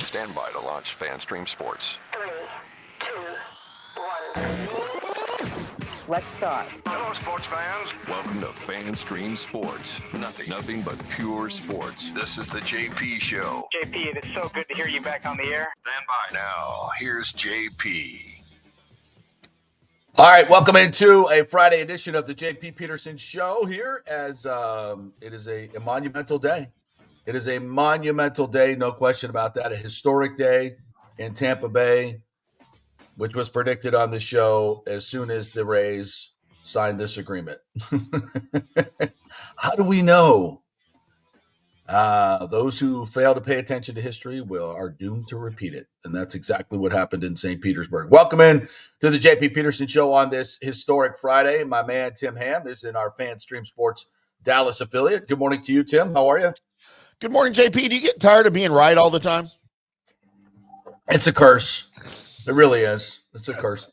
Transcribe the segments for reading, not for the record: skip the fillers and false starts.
Stand by to launch FanStream Sports. 3, 2, 1. Let's start. Hello, sports fans. Welcome to FanStream Sports. Nothing but pure sports. This is the JP Show. JP, it is so good to hear you back on the air. Stand by. Now, here's JP. All right, welcome into a Friday edition of the JP Peterson Show here as it is a monumental day. It is a monumental day, no question about that. A historic day in Tampa Bay, which was predicted on the show as soon as the Rays signed this agreement. How do we know? Those who fail to pay attention to history are doomed to repeat it. And that's exactly what happened in St. Petersburg. Welcome in to the JP Peterson Show on this historic Friday. My man, Tim Ham, is in our FanStream Sports Dallas affiliate. Good morning to you, Tim. How are you? Good morning, JP. Do you get tired of being right all the time? It's a curse. It really is. It's a curse.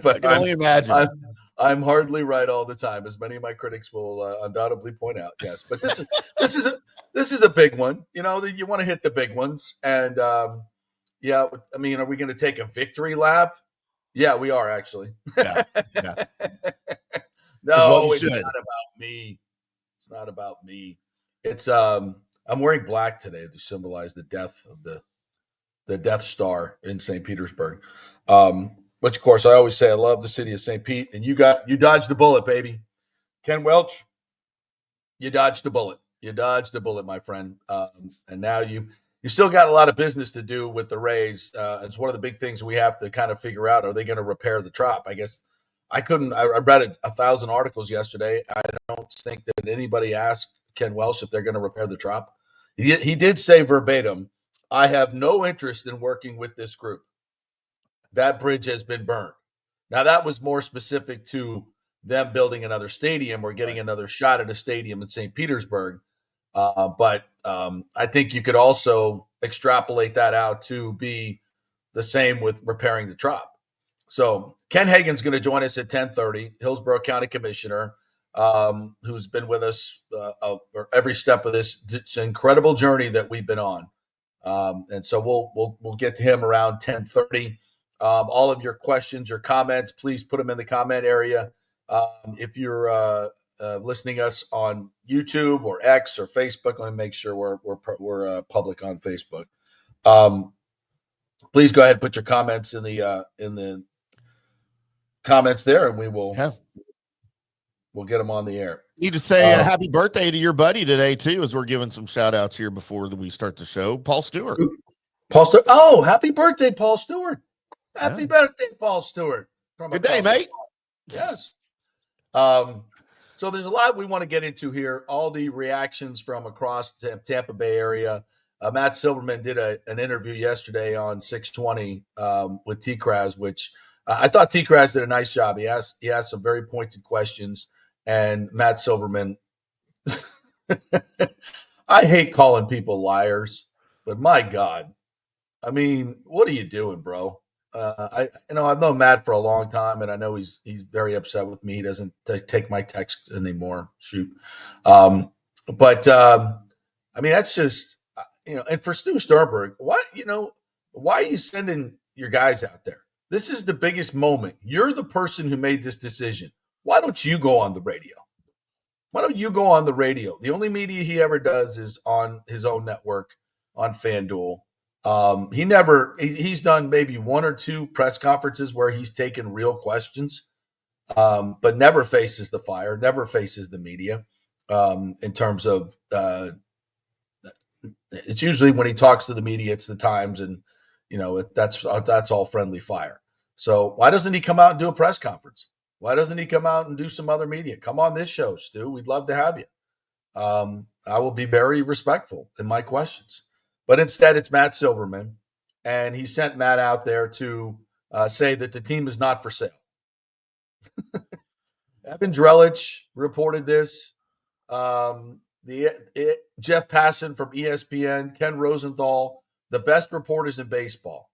But I can only imagine. I'm hardly right all the time, as many of my critics will undoubtedly point out. Yes, but this is a big one. You know, you want to hit the big ones, and yeah. I mean, are we going to take a victory lap? Yeah, we are actually. Yeah. No, it's not about me. It's not about me. It's I'm wearing black today to symbolize the death of the Death Star in St. Petersburg. Which, of course, I always say I love the city of St. Pete, and you dodged the bullet, baby. Ken Welch, you dodged the bullet. You dodged the bullet, my friend. And now you still got a lot of business to do with the Rays. It's one of the big things we have to kind of figure out. Are they going to repair the trop? I guess I read 1,000 articles yesterday. I don't think that anybody asked Ken Welch if they're going to repair the trop. He did say verbatim, I have no interest in working with this group. That bridge has been burned. Now, that was more specific to them building another stadium or getting another shot at a stadium in St. Petersburg. But I think you could also extrapolate that out to be the same with repairing the trop. So Ken Hagen's going to join us at 10:30, Hillsborough County Commissioner, who's been with us every step of this incredible journey that we've been on. And so we'll get to him around 10:30. All of your questions or comments, please put them in the comment area. If you're listening us on YouTube or X or Facebook, let me make sure we're public on Facebook. Please go ahead and put your comments in the comments there, and we'll get them on the air. Need to say happy birthday to your buddy today too, as we're giving some shout outs here before we start the show. Paul Stewart. Oh, happy birthday, Paul Stewart. Happy birthday, Paul Stewart. Good day, mate. Yes. So there's a lot we want to get into here. All the reactions from across the Tampa Bay area. Matt Silverman did an interview yesterday on 620 with T-Kraz, which I thought T-Kraz did a nice job. He asked some very pointed questions, and Matt Silverman. I hate calling people liars, but my God, I mean, what are you doing, bro? I've known Matt for a long time, and I know he's very upset with me. He doesn't take my text anymore. Shoot. But I mean, that's just, and for Stu Sternberg, why are you sending your guys out there? This is the biggest moment. You're the person who made this decision. Why don't you go on the radio? Why don't you go on the radio? The only media he ever does is on his own network on FanDuel. He's done maybe one or two press conferences where he's taken real questions, but never faces the fire, never faces the media. In terms of, it's usually when he talks to the media, it's the Times, and that's all friendly fire. So why doesn't he come out and do a press conference? Why doesn't he come out and do some other media? Come on this show, Stu. We'd love to have you. I will be very respectful in my questions. But instead, it's Matt Silverman, and he sent Matt out there to say that the team is not for sale. Evan Drellich reported this. Jeff Passan from ESPN, Ken Rosenthal, the best reporters in baseball,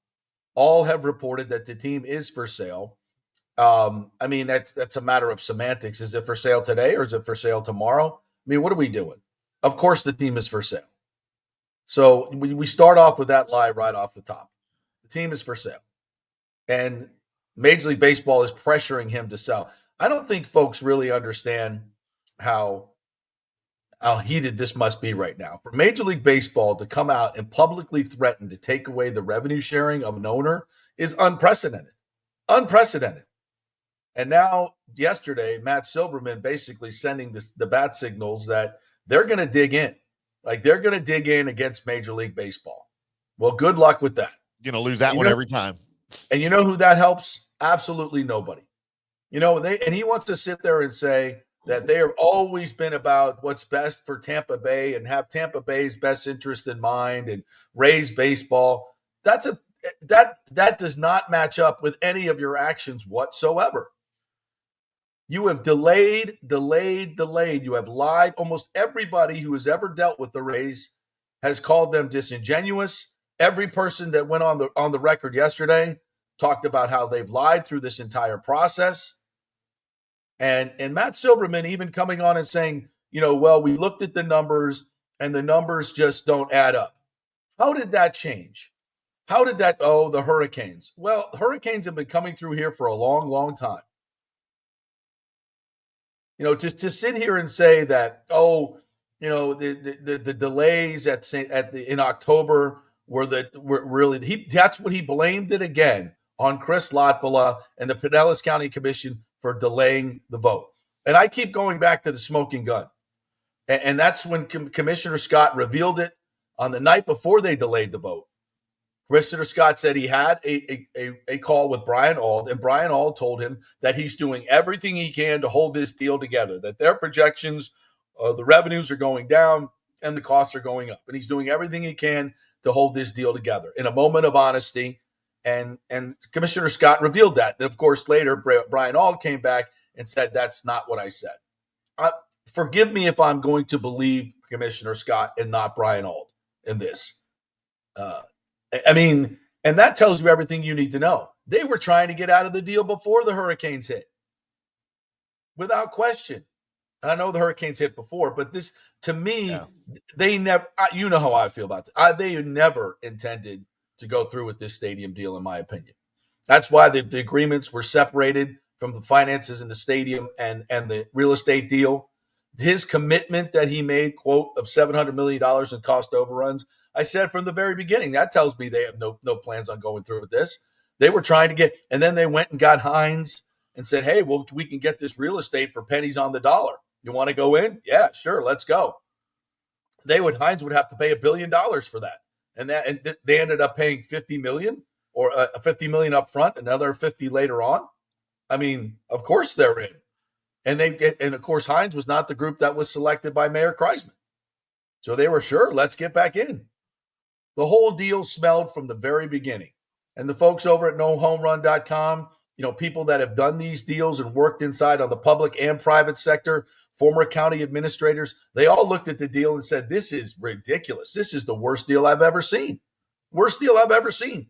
all have reported that the team is for sale. I mean, that's a matter of semantics. Is it for sale today or is it for sale tomorrow? I mean, what are we doing? Of course the team is for sale. So we start off with that lie right off the top. The team is for sale. And Major League Baseball is pressuring him to sell. I don't think folks really understand how heated this must be right now. For Major League Baseball to come out and publicly threaten to take away the revenue sharing of an owner is unprecedented. Unprecedented. And now, yesterday, Matt Silverman basically sending the bat signals that they're going to dig in. Like, they're going to dig in against Major League Baseball. Well, good luck with that. You're going to lose that one every time. And you know who that helps? Absolutely nobody. And he wants to sit there and say that they have always been about what's best for Tampa Bay and have Tampa Bay's best interest in mind and raise baseball. That does not match up with any of your actions whatsoever. You have delayed. You have lied. Almost everybody who has ever dealt with the Rays has called them disingenuous. Every person that went on the record yesterday talked about how they've lied through this entire process. And Matt Silverman even coming on and saying, well, we looked at the numbers and the numbers just don't add up. How did that change? How did that? Oh, the hurricanes. Well, hurricanes have been coming through here for a long, long time. Just to sit here and say that, the delays in October were really that's what he blamed it again on Chris Lotvola and the Pinellas County Commission for delaying the vote. And I keep going back to the smoking gun. And that's when Commissioner Scott revealed it on the night before they delayed the vote. Commissioner Scott said he had a call with Brian Auld, and Brian Auld told him that he's doing everything he can to hold this deal together, that their projections, the revenues are going down and the costs are going up. And he's doing everything he can to hold this deal together in a moment of honesty. And Commissioner Scott revealed that. And of course, later, Brian Auld came back and said, that's not what I said. Forgive me if I'm going to believe Commissioner Scott and not Brian Auld in this. And that tells you everything you need to know. They were trying to get out of the deal before the hurricanes hit. Without question. And I know the hurricanes hit before, but this, to me, They never, you know how I feel about it. They never intended to go through with this stadium deal, in my opinion. That's why the agreements were separated from the finances in the stadium and the real estate deal. His commitment that he made, quote, of $700 million in cost overruns, I said from the very beginning, that tells me they have no plans on going through with this. They were trying to get, and then they went and got Hines and said, hey, well, we can get this real estate for pennies on the dollar. You want to go in? Yeah, sure, let's go. Hines would have to pay $1 billion for that. And they ended up paying $50 million or $50 million up front, another 50 later on. Of course they're in. And of course, Hines was not the group that was selected by Mayor Kreisman. So they were sure, let's get back in. The whole deal smelled from the very beginning. And the folks over at nohomerun.com, people that have done these deals and worked inside on the public and private sector, former county administrators, they all looked at the deal and said, this is ridiculous. This is the worst deal I've ever seen. Worst deal I've ever seen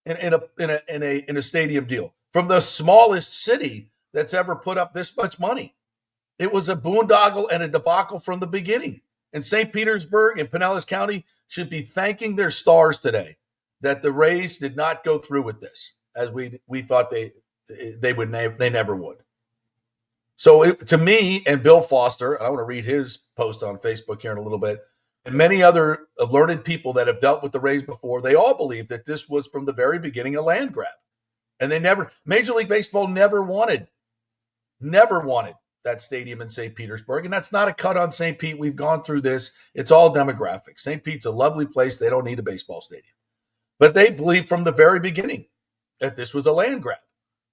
in a stadium deal from the smallest city that's ever put up this much money. It was a boondoggle and a debacle from the beginning. And St. Petersburg and Pinellas County should be thanking their stars today that the Rays did not go through with this, as we thought they never would. So to me and Bill Foster, I want to read his post on Facebook here in a little bit, and many other learned people that have dealt with the Rays before, they all believe that this was from the very beginning a land grab. And Major League Baseball never wanted that stadium in St. Petersburg. And that's not a cut on St. Pete. We've gone through this. It's all demographic. St. Pete's a lovely place. They don't need a baseball stadium. But they believed from the very beginning that this was a land grab.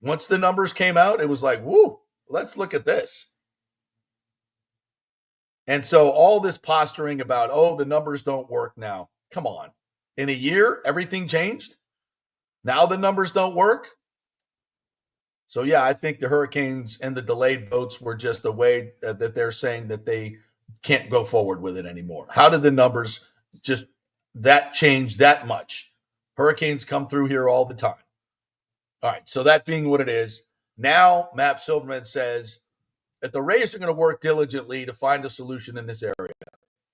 Once the numbers came out, it was like, woo, let's look at this. And so all this posturing about, the numbers don't work now. Come on. In a year, everything changed? Now the numbers don't work? So, yeah, I think the Hurricanes and the delayed votes were just a way that they're saying that they can't go forward with it anymore. How did the numbers just that change that much? Hurricanes come through here all the time. All right, so that being what it is, now Matt Silverman says that the Rays are going to work diligently to find a solution in this area.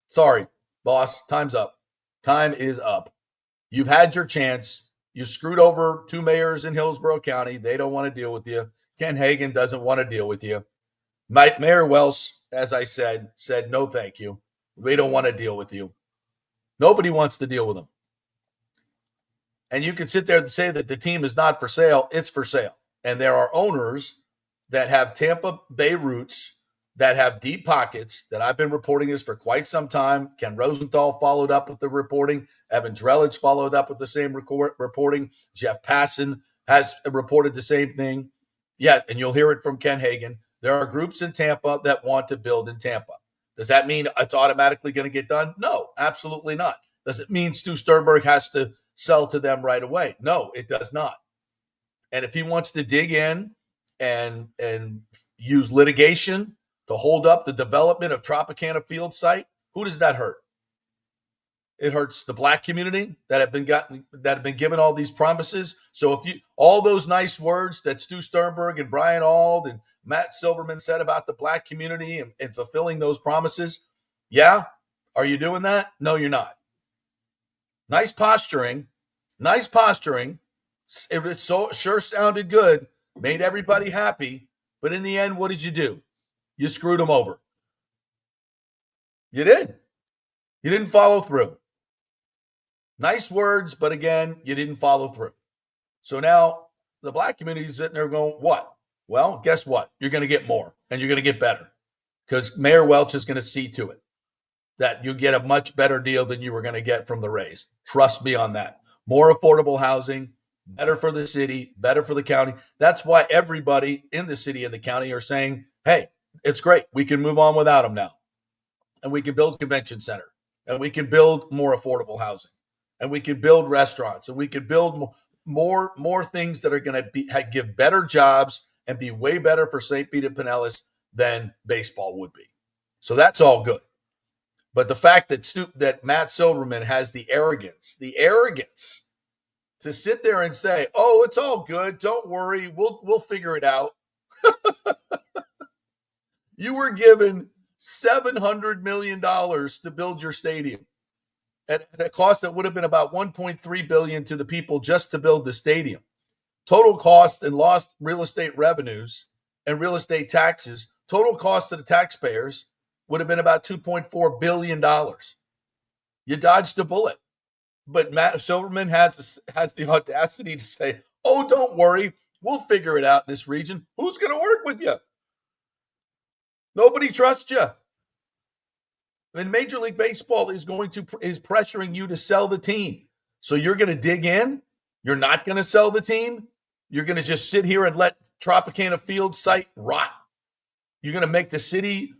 Sorry, boss, time's up. Time is up. You've had your chance. You screwed over 2 mayors in Hillsborough County. They don't want to deal with you. Ken Hagen doesn't want to deal with you. Mayor Welch, as I said no thank you. We don't want to deal with you. Nobody wants to deal with them. And you can sit there and say that the team is not for sale. It's for sale. And there are owners that have Tampa Bay roots, that have deep pockets, that I've been reporting this for quite some time. Ken Rosenthal followed up with the reporting. Evan Drellich followed up with the same reporting. Jeff Passan has reported the same thing. Yeah, and you'll hear it from Ken Hagen. There are groups in Tampa that want to build in Tampa. Does that mean it's automatically going to get done? No, absolutely not. Does it mean Stu Sternberg has to sell to them right away? No, it does not. And if he wants to dig in and use litigation to hold up the development of Tropicana Field site, who does that hurt? It hurts the black community that have been given all these promises. So if you all those nice words that Stu Sternberg and Brian Auld and Matt Silverman said about the black community and fulfilling those promises, yeah, are you doing that? No, you're not. Nice posturing. It sure sounded good, made everybody happy, but in the end, what did you do? You screwed them over. You did. You didn't follow through. Nice words, but again, you didn't follow through. So now the black community is sitting there going, what? Well, guess what? You're going to get more, and you're going to get better, because Mayor Welch is going to see to it that you get a much better deal than you were going to get from the Rays. Trust me on that. More affordable housing, better for the city, better for the county. That's why everybody in the city and the county are saying, hey, it's great. We can move on without them now. And we can build a convention center, and we can build more affordable housing, and we can build restaurants, and we can build more things that are going to give better jobs and be way better for St. Pete and Pinellas than baseball would be. So that's all good. But the fact that Matt Silverman has the arrogance to sit there and say, "Oh, it's all good. Don't worry. We'll figure it out." You were given $700 million to build your stadium at a cost that would have been about $1.3 billion to the people just to build the stadium. Total cost and lost real estate revenues and real estate taxes, total cost to the taxpayers would have been about $2.4 billion. You dodged a bullet. But Matt Silverman has the audacity to say, oh, don't worry, we'll figure it out in this region. Who's going to work with you? Nobody trusts you. And Major League Baseball is pressuring you to sell the team. So you're going to dig in. You're not going to sell the team. You're going to just sit here and let Tropicana Field site rot. You're going to make the city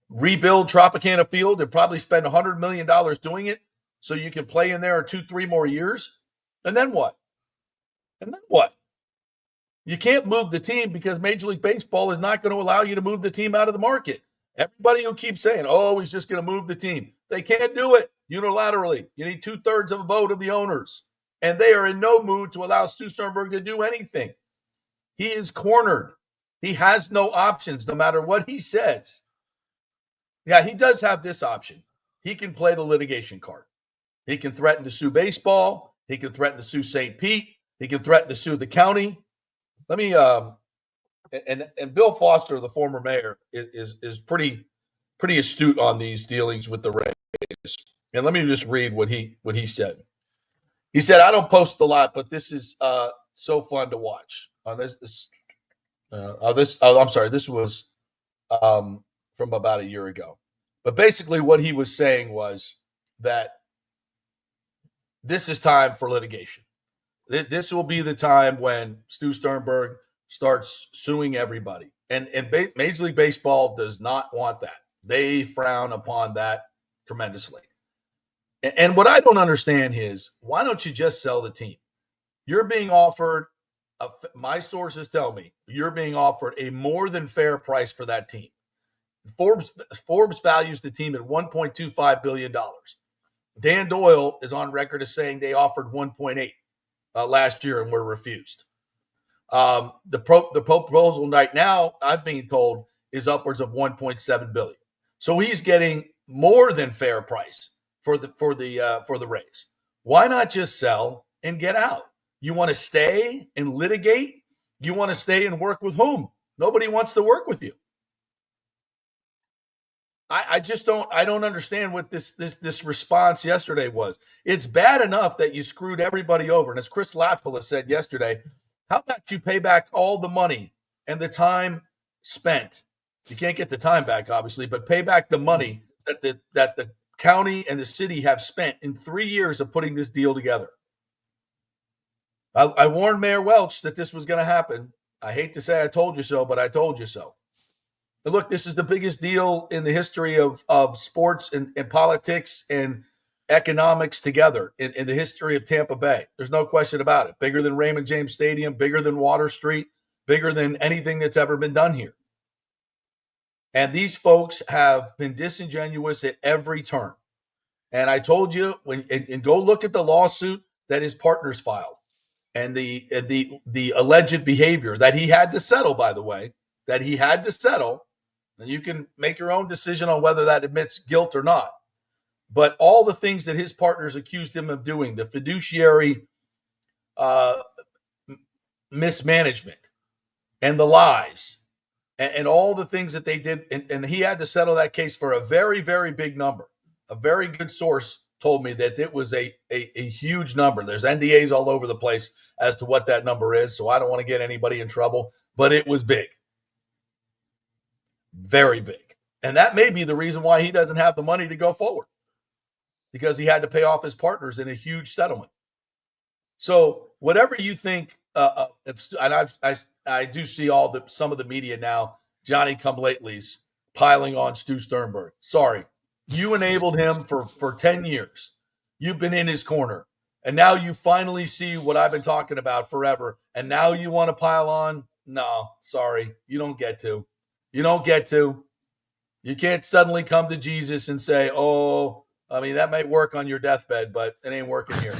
rebuild Tropicana Field and probably spend $100 million doing it so you can play in there in 2-3 more years. And then what? You can't move the team because Major League Baseball is not going to allow you to move the team out of the market. Everybody who keeps saying, oh, he's just going to move the team. They can't do it unilaterally. You need 2/3 of a vote of the owners. And they are in no mood to allow Stu Sternberg to do anything. He is cornered. He has no options no matter what he says. Yeah, he does have this option. He can play the litigation card. He can threaten to sue baseball. He can threaten to sue St. Pete. He can threaten to sue the county. Let me and Bill Foster, the former mayor, is pretty astute on these dealings with the Rays. And let me just read what he said. He said, "I don't post a lot, but this is so fun to watch." This was from about a year ago. But basically, what he was saying was that this is time for litigation. This will be the time when Stu Sternberg starts suing everybody. And Major League Baseball does not want that. They frown upon that tremendously. And what I don't understand is, why don't you just sell the team? You're being offered, my sources tell me, you're being offered a more than fair price for that team. Forbes values the team at $1.25 billion. Dan Doyle is on record as saying they offered 1.8 last year and were refused. The proposal right now, I'm being told, is upwards of $1.7 billion. So he's getting more than fair price for the Rays. Why not just sell and get out? You want to stay and litigate? You want to stay and work with whom? Nobody wants to work with you. I just don't understand what this response yesterday was. It's bad enough that you screwed everybody over. And as Chris Latfula said yesterday, how about you pay back all the money and the time spent? You can't get the time back, obviously, but pay back the money that the county and the city have spent in 3 years of putting this deal together. I warned Mayor Welch that this was going to happen. I hate to say I told you so, but I told you so. And look, this is the biggest deal in the history of sports and politics and economics together in the history of Tampa Bay. There's no question about it. Bigger than Raymond James Stadium, bigger than Water Street, bigger than anything that's ever been done here. And these folks have been disingenuous at every turn. And I told you, and go look at the lawsuit that his partners filed and the alleged behavior that he had to settle, by the way, that he had to settle. And you can make your own decision on whether that admits guilt or not. But all the things that his partners accused him of doing, the fiduciary mismanagement and the lies and all the things that they did, and he had to settle that case for a very, very big number. A very good source told me that it was a huge number. There's NDAs all over the place as to what that number is, so I don't want to get anybody in trouble, but it was big. Very big. And that may be the reason why he doesn't have the money to go forward, because he had to pay off his partners in a huge settlement. So whatever you think, and I do see some of the media now, Johnny come latelys piling on Stu Sternberg. Sorry, you enabled him for 10 years. You've been in his corner, and now you finally see what I've been talking about forever. And now you want to pile on? No, sorry, you don't get to. You don't get to. You can't suddenly come to Jesus and say, oh, I mean, that might work on your deathbed, but it ain't working here.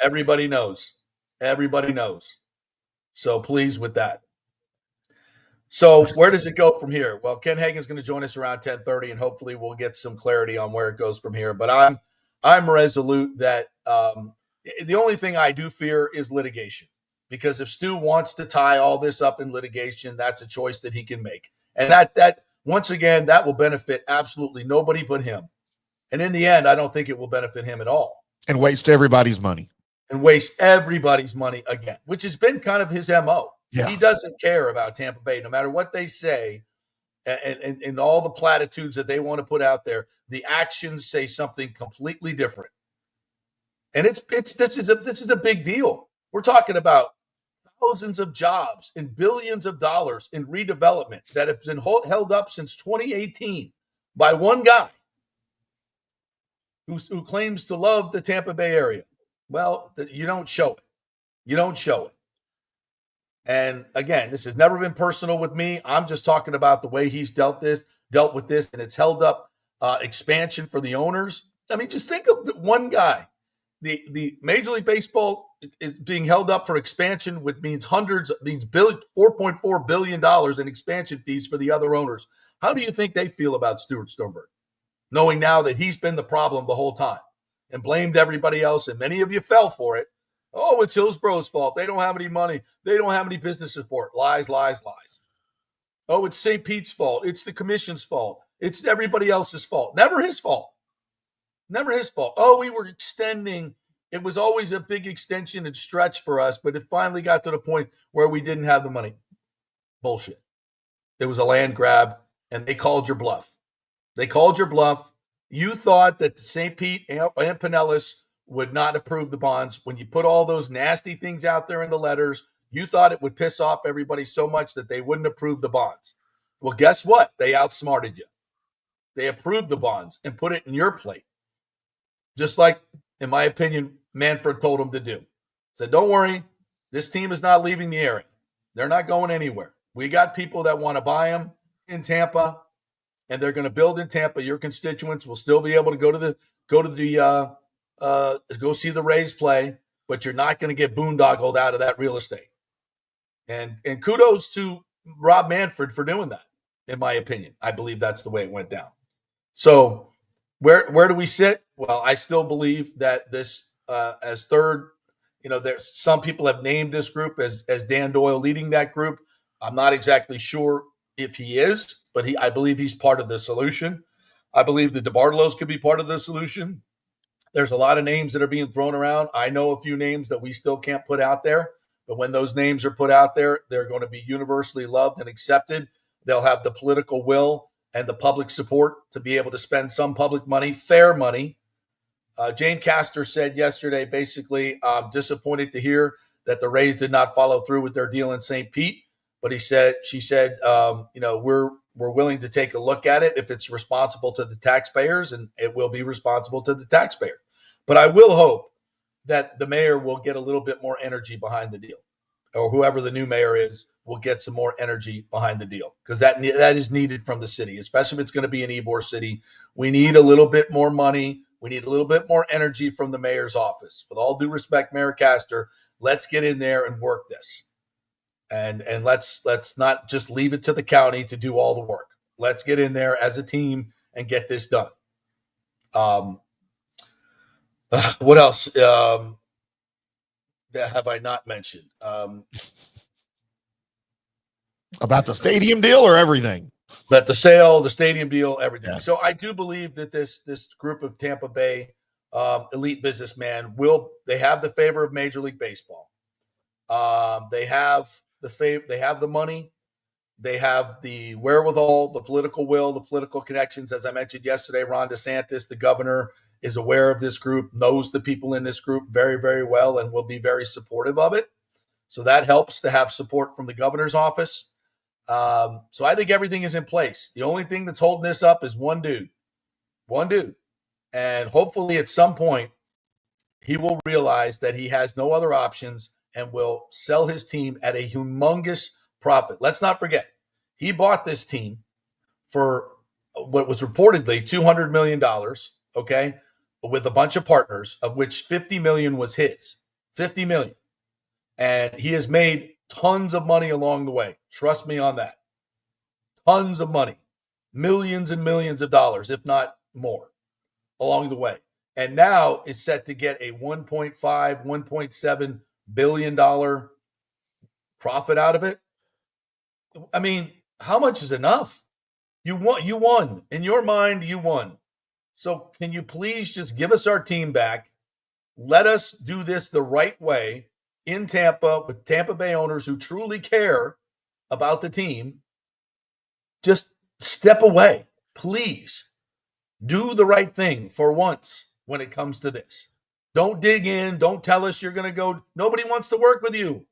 Everybody knows. Everybody knows. So please with that. So where does it go from here? Well, Ken Hagen's going to join us around 10:30, and hopefully we'll get some clarity on where it goes from here. But I'm resolute that the only thing I do fear is litigation, because if Stu wants to tie all this up in litigation, that's a choice that he can make. And that once again, that will benefit absolutely nobody but him. And in the end, I don't think it will benefit him at all. And waste everybody's money. And waste everybody's money again, which has been kind of his MO. Yeah. He doesn't care about Tampa Bay, no matter what they say and all the platitudes that they want to put out there. The actions say something completely different. And this is a big deal. We're talking about thousands of jobs and billions of dollars in redevelopment that have been held up since 2018 by one guy who claims to love the Tampa Bay area. Well, you don't show it. You don't show it. And again, this has never been personal with me. I'm just talking about the way he's dealt with this, and it's held up expansion for the owners. I mean, just think of one guy. The Major League Baseball is being held up for expansion, which means $4.4 billion in expansion fees for the other owners. How do you think they feel about Stuart Sternberg, knowing now that he's been the problem the whole time and blamed everybody else? And many of you fell for it. Oh, it's Hillsborough's fault. They don't have any money. They don't have any business support. Lies, lies, lies. Oh, it's St. Pete's fault. It's the commission's fault. It's everybody else's fault. Never his fault. Never his fault. Oh, we were extending. It was always a big extension and stretch for us, but it finally got to the point where we didn't have the money. Bullshit. It was a land grab, and they called your bluff. They called your bluff. You thought that the St. Pete and Pinellas would not approve the bonds. When you put all those nasty things out there in the letters, you thought it would piss off everybody so much that they wouldn't approve the bonds. Well, guess what? They outsmarted you. They approved the bonds and put it in your plate. Just like, in my opinion, Manfred told them to do. Said, don't worry, this team is not leaving the area. They're not going anywhere. We got people that want to buy them in Tampa, and they're going to build in Tampa. Your constituents will still be able to go see the Rays play, but you're not going to get boondoggled out of that real estate. And kudos to Rob Manfred for doing that, in my opinion. I believe that's the way it went down. So Where do we sit? Well, I still believe that this as third. There's some people have named this group as Dan Doyle leading that group. I'm not exactly sure if he is, but I believe he's part of the solution. I believe the DeBartolos could be part of the solution. There's a lot of names that are being thrown around. I know a few names that we still can't put out there, but when those names are put out there, they're going to be universally loved and accepted. They'll have the political will and the public support to be able to spend some public money, fair money. Jane Castor said yesterday, basically, I'm disappointed to hear that the Rays did not follow through with their deal in St. Pete. But she said, we're willing to take a look at it if it's responsible to the taxpayers, and it will be responsible to the taxpayer. But I will hope that the mayor will get a little bit more energy behind the deal, or whoever the new mayor is will get some more energy behind the deal, because that is needed from the city, especially if it's going to be an Ybor city. We need a little bit more money. We need a little bit more energy from the mayor's office. With all due respect, Mayor Castor, let's get in there and work this. And let's not just leave it to the county to do all the work. Let's get in there as a team and get this done. What else that have I not mentioned? About the stadium deal or everything? But the sale, the stadium deal, everything. Yeah. So I do believe that this group of Tampa Bay elite businessmen they have the favor of Major League Baseball. They have the money, they have the wherewithal, the political will, the political connections. As I mentioned yesterday, Ron DeSantis, the governor, is aware of this group, knows the people in this group very, very well, and will be very supportive of it. So that helps to have support from the governor's office. So I think everything is in place. The only thing that's holding this up is one dude. And hopefully at some point he will realize that he has no other options and will sell his team at a humongous profit. Let's not forget, he bought this team for what was reportedly $200 million, okay, with a bunch of partners, of which $50 million was his. $50 million. And he has made tons of money along the way. Trust me on that. Tons of money. Millions and millions of dollars, if not more, along the way. And now is set to get a $1.5, $1.7 billion profit out of it. I mean, how much is enough? You won. In your mind, you won. So can you please just give us our team back? Let us do this the right way in Tampa with Tampa Bay owners who truly care about the team. Just step away. Please do the right thing for once when it comes to this. Don't dig in. Don't tell us you're going to go. Nobody wants to work with you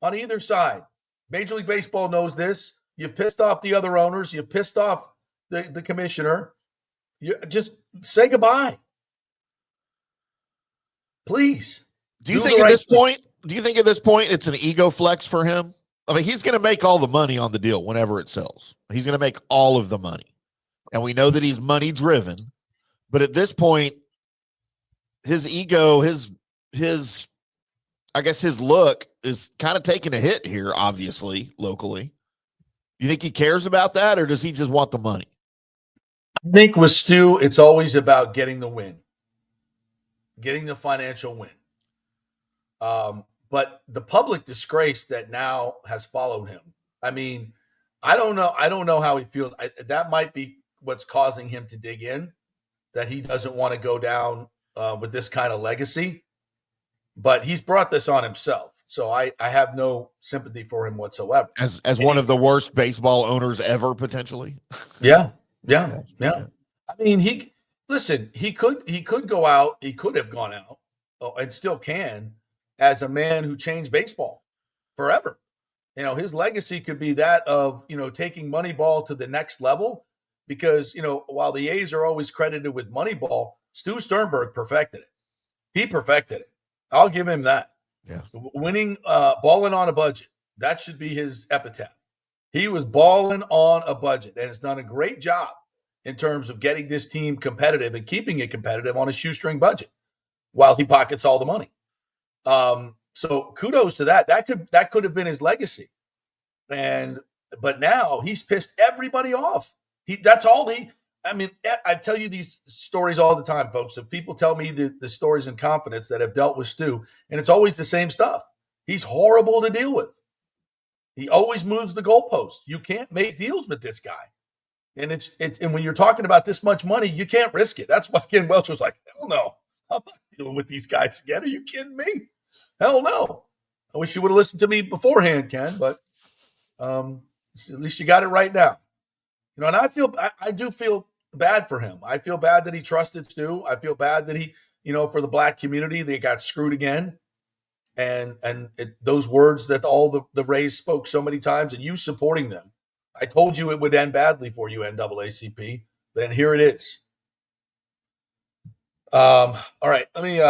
on either side. Major League Baseball knows this. You've pissed off the other owners. You've pissed off the commissioner. You just say goodbye. Please. Do you think at this point it's an ego flex for him? I mean, he's going to make all the money on the deal whenever it sells. He's going to make all of the money. And we know that he's money driven. But at this point, his ego, his I guess his look is kind of taking a hit here, obviously, locally. You think he cares about that, or does he just want the money? I think with Stu, it's always about getting the win, getting the financial win. But the public disgrace that now has followed him. I mean, I don't know how he feels. That might be what's causing him to dig in, that he doesn't want to go down with this kind of legacy. But he's brought this on himself. So I have no sympathy for him whatsoever. As one of the worst baseball owners ever, potentially. Yeah. I mean, he could go out. He could have gone out and still can as a man who changed baseball forever. You know, his legacy could be that of, taking Moneyball to the next level, because, while the A's are always credited with Moneyball, Stu Sternberg perfected it. He perfected it. I'll give him that. Yeah. Winning, balling on a budget. That should be his epitaph. He was balling on a budget and has done a great job in terms of getting this team competitive and keeping it competitive on a shoestring budget while he pockets all the money. So kudos to that. That could have been his legacy. But now he's pissed everybody off. That's all I mean, I tell you these stories all the time, folks. If people tell me the stories in confidence that have dealt with Stu, and it's always the same stuff. He's horrible to deal with. He always moves the goalpost. You can't make deals with this guy. And it's and when you're talking about this much money, you can't risk it. That's why Ken Welch was like, hell no. I'm not dealing with these guys again. Are you kidding me? Hell no. I wish you would have listened to me beforehand, Ken, but at least you got it right now. You know, and I do feel bad for him. I feel bad that he trusted Stu. I feel bad that he, for the black community, they got screwed again. And those words that all the Rays spoke so many times, and you supporting them. I told you it would end badly for you, NAACP. Then here it is. All right, let me.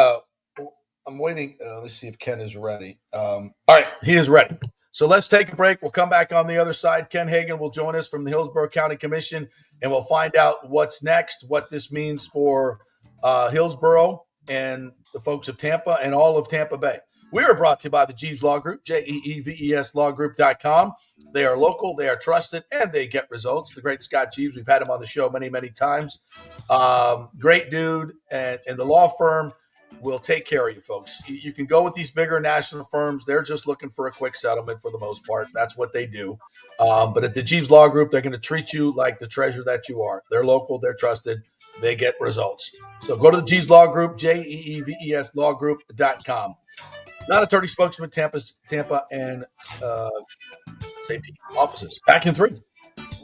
I'm waiting. Let's see if Ken is ready. All right, he is ready. So let's take a break. We'll come back on the other side. Ken Hagen will join us from the Hillsborough County Commission, and we'll find out what's next, what this means for Hillsborough and the folks of Tampa and all of Tampa Bay. We are brought to you by the Jeeves Law Group, JEEVES lawgroup.com. They are local, they are trusted, and they get results. The great Scott Jeeves, we've had him on the show many, many times. Great dude, and the law firm will take care of you, folks. You can go with these bigger national firms. They're just looking for a quick settlement for the most part. That's what they do. But at the Jeeves Law Group, they're going to treat you like the treasure that you are. They're local, they're trusted, they get results. So go to the Jeeves Law Group, JEEVES lawgroup.com. Not attorney spokesman, Tampa and St. Pete offices. Back in 3.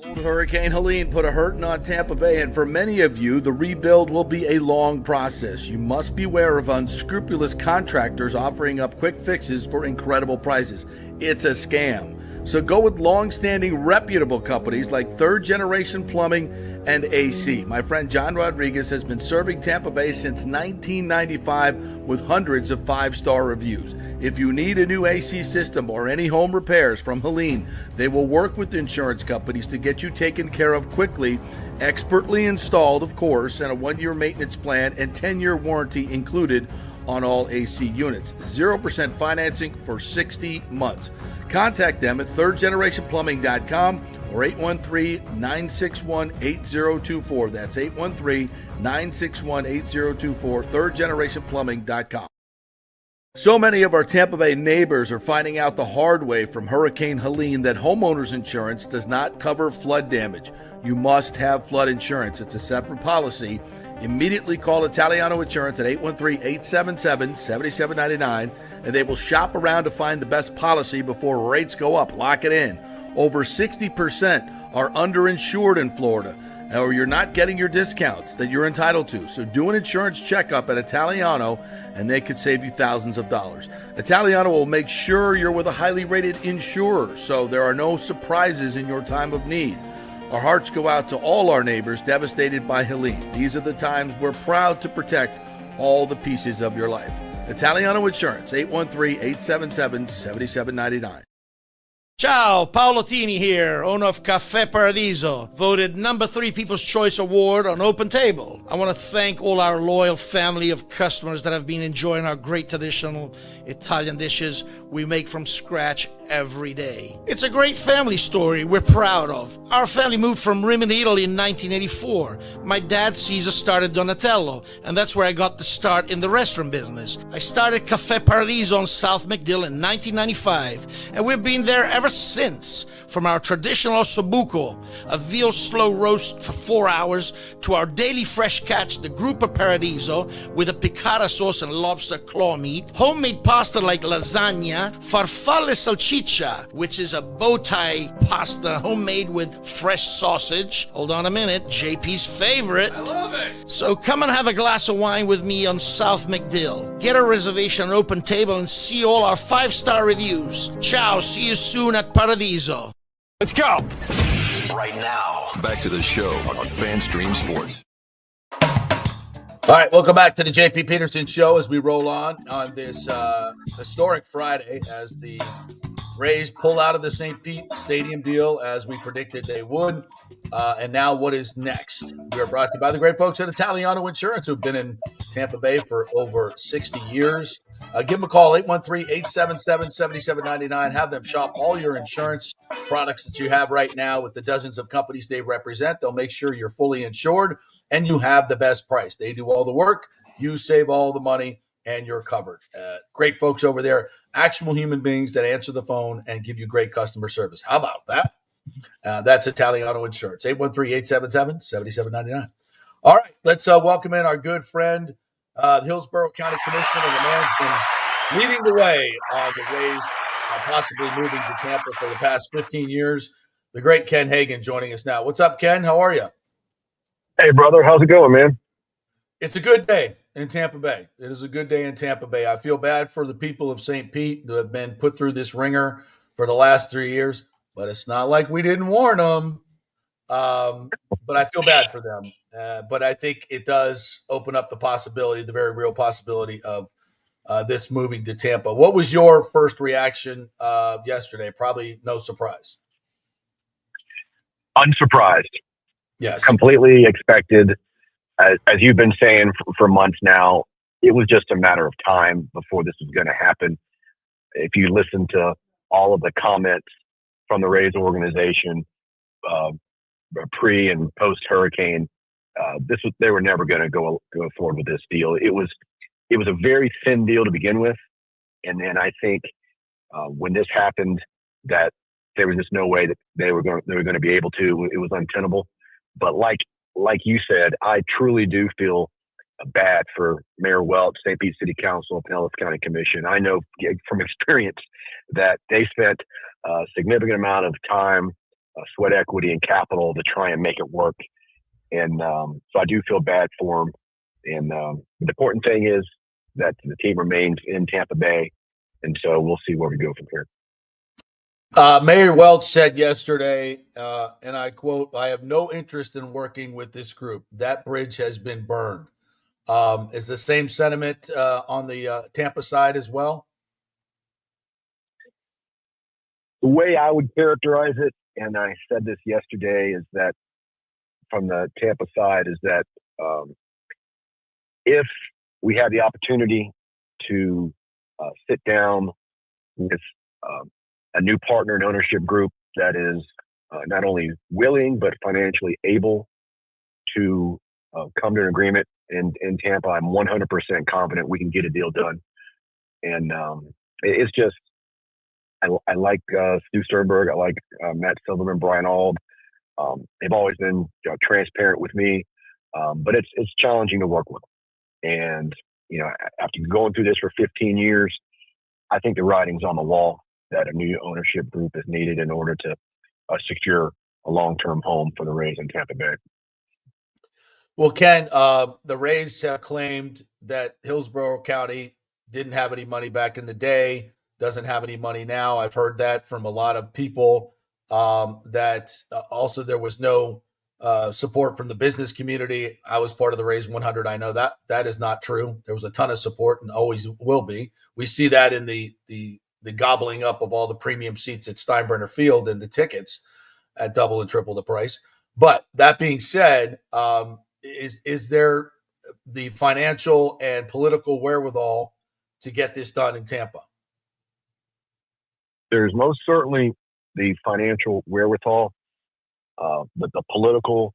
Old Hurricane Helene put a hurting on Tampa Bay, and for many of you, the rebuild will be a long process. You must beware of unscrupulous contractors offering up quick fixes for incredible prices. It's a scam. So go with long-standing, reputable companies like Third Generation Plumbing and AC. My friend John Rodriguez has been serving Tampa Bay since 1995 with hundreds of 5-star reviews. If you need a new AC system or any home repairs from Helene, they will work with insurance companies to get you taken care of quickly, expertly installed, of course, and a 1-year maintenance plan and 10-year warranty included on all AC units. 0% financing for 60 months. Contact them at thirdgenerationplumbing.com or 813-961-8024. That's 813-961-8024, thirdgenerationplumbing.com. So many of our Tampa Bay neighbors are finding out the hard way from Hurricane Helene that homeowners insurance does not cover flood damage. You must have flood insurance. It's a separate policy. Immediately call Italiano Insurance at 813-877-7799, and they will shop around to find the best policy before rates go up. Lock it in. Over 60% are underinsured in Florida, or you're not getting your discounts that you're entitled to. So do an insurance checkup at Italiano, and they could save you thousands of dollars. Italiano will make sure you're with a highly rated insurer, so there are no surprises in your time of need. Our hearts go out to all our neighbors devastated by Helene. These are the times we're proud to protect all the pieces of your life. Italiano Insurance, 813-877-7799. Ciao, Paolo Tini here, owner of Caffè Paradiso, voted number 3 People's Choice Award on Open Table. I want to thank all our loyal family of customers that have been enjoying our great traditional Italian dishes we make from scratch every day. It's a great family story we're proud of. Our family moved from Rimini, Italy in 1984. My dad, Caesar, started Donatello, and that's where I got the start in the restaurant business. I started Caffè Paradiso on South McDill in 1995, and we've been there ever since. From our traditional ossobuco, a veal slow roast for 4 hours, to our daily fresh catch, the Gruppo Paradiso, with a piccata sauce and lobster claw meat, homemade pasta like lasagna, farfalle salchicha, which is a bow tie pasta homemade with fresh sausage. Hold on a minute, JP's favorite. I love it. So come and have a glass of wine with me on South McDill. Get a reservation on Open Table and see all our 5-star reviews. Ciao, see you soon at Paradiso. Let's go. Right now, back to the show on FanStream Sports. All right, welcome back to the JP Peterson Show as we roll on this historic Friday as the Rays pull out of the St. Pete Stadium deal as we predicted they would. And now what is next? We are brought to you by the great folks at Italiano Insurance who've been in Tampa Bay for over 60 years. Give them a call, 813-877-7799. Have them shop all your insurance products that you have right now with the dozens of companies they represent. They'll make sure you're fully insured and you have the best price. They do all the work. You save all the money and you're covered. Great folks over there, actual human beings that answer the phone and give you great customer service. How about that? That's Italian Auto Insurance, 813-877-7799. All right, let's welcome in our good friend, the Hillsborough County Commissioner. The man's been leading the way on the Rays possibly moving to Tampa for the past 15 years. The great Ken Hagen joining us now. What's up, Ken? How are you? Hey, brother. How's it going, man? It's a good day in Tampa Bay. It is a good day in Tampa Bay. I feel bad for the people of St. Pete who have been put through this ringer for the last 3 years, but it's not like we didn't warn them. But I feel bad for them. But I think it does open up the possibility, the very real possibility of this moving to Tampa. What was your first reaction yesterday? Probably no surprise. Unsurprised. Yes. Completely expected. As you've been saying for months now, it was just a matter of time before this was going to happen. If you listen to all of the comments from the Rays organization, pre and post hurricane, they were never going to go forward with this deal. It was a very thin deal to begin with, and then I think when this happened, that there was just no way that they were going to be able to. It was untenable. But like you said, I truly do feel bad for Mayor Welch, St. Pete City Council, Pinellas County Commission. I know from experience that they spent a significant amount of time, sweat equity, and capital to try and make it work. And so I do feel bad for them. And the important thing is that the team remains in Tampa Bay. And so we'll see where we go from here. Mayor Welch said yesterday, and I quote, "I have no interest in working with this group. That bridge has been burned." Is the same sentiment on the Tampa side as well? The way I would characterize it, and I said this yesterday, is that from the Tampa side is that if we had the opportunity to sit down with a new partner and ownership group that is not only willing but financially able to come to an agreement in Tampa, I'm 100% confident we can get a deal done. And it's just, I like Stu Sternberg. I like Matt Silverman, Brian Ald. They've always been transparent with me, but it's challenging to work with. And after going through this for 15 years, I think the writing's on the wall that a new ownership group is needed in order to secure a long-term home for the Rays in Tampa Bay. Well, Ken, the Rays have claimed that Hillsborough County didn't have any money back in the day, doesn't have any money now. I've heard that from a lot of people, that also there was no support from the business community. I was part of the Rays 100. I know that is not true. There was a ton of support and always will be. We see that in the gobbling up of all the premium seats at Steinbrenner Field and the tickets at double and triple the price. But that being said, is there the financial and political wherewithal to get this done in Tampa? There's most certainly the financial wherewithal, but the political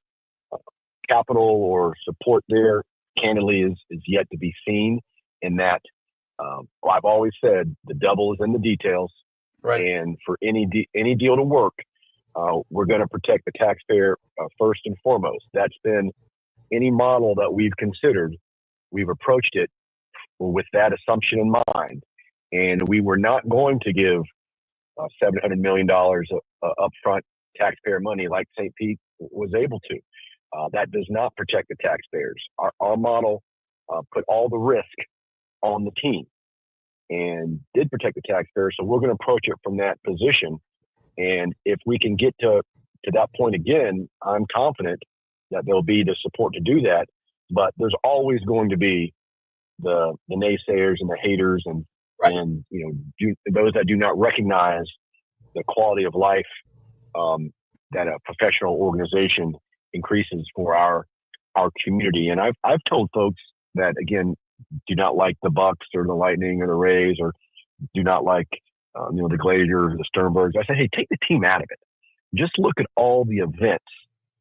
capital or support there, candidly, is yet to be seen. In that, I've always said the devil is in the details, right? And for any deal to work, we're going to protect the taxpayer first and foremost. That's been any model that we've considered. We've approached it with that assumption in mind, and we were not going to give $700 million upfront taxpayer money like St. Pete was able to. That does not protect the taxpayers. Our model put all the risk on the team and did protect the taxpayers. So we're going to approach it from that position. And if we can get to that point again, I'm confident that there'll be the support to do that. But there's always going to be the naysayers and the haters and right. And those that do not recognize the quality of life that a professional organization increases for our community. And I've told folks that again do not like the Bucs or the Lightning or the Rays or do not like the Gladiators, the Sternbergs. I said, hey, take the team out of it. Just look at all the events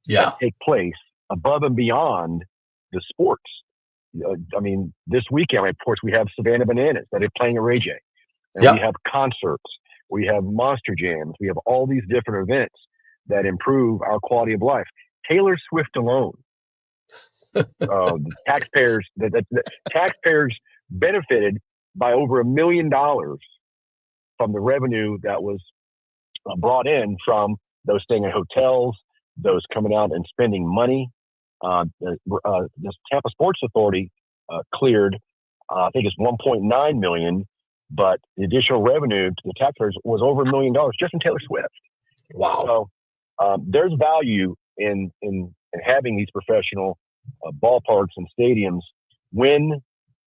that take place above and beyond the sports. I mean, this weekend, of course, we have Savannah Bananas that are playing at Ray J. And we have concerts. We have monster jams. We have all these different events that improve our quality of life. Taylor Swift alone, the taxpayers benefited by over $1 million from the revenue that was brought in from those staying in hotels, those coming out and spending money. This Tampa Sports Authority cleared, I think it's $1.9 million, but the additional revenue to the taxpayers was over $1 million just in Taylor Swift. Wow! So there's value in having these professional ballparks and stadiums when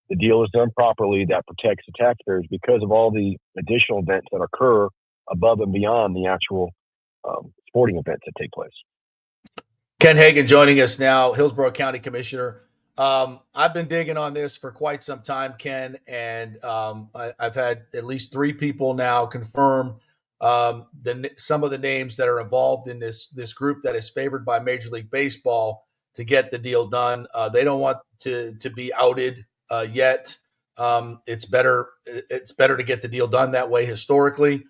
the deal is done properly that protects the taxpayers because of all the additional events that occur above and beyond the actual sporting events that take place. Ken Hagen joining us now, Hillsborough County Commissioner. I've been digging on this for quite some time, Ken, and I've had at least 3 people now confirm some of the names that are involved in this group that is favored by Major League Baseball to get the deal done. They don't want to be outed yet. It's better to get the deal done that way historically,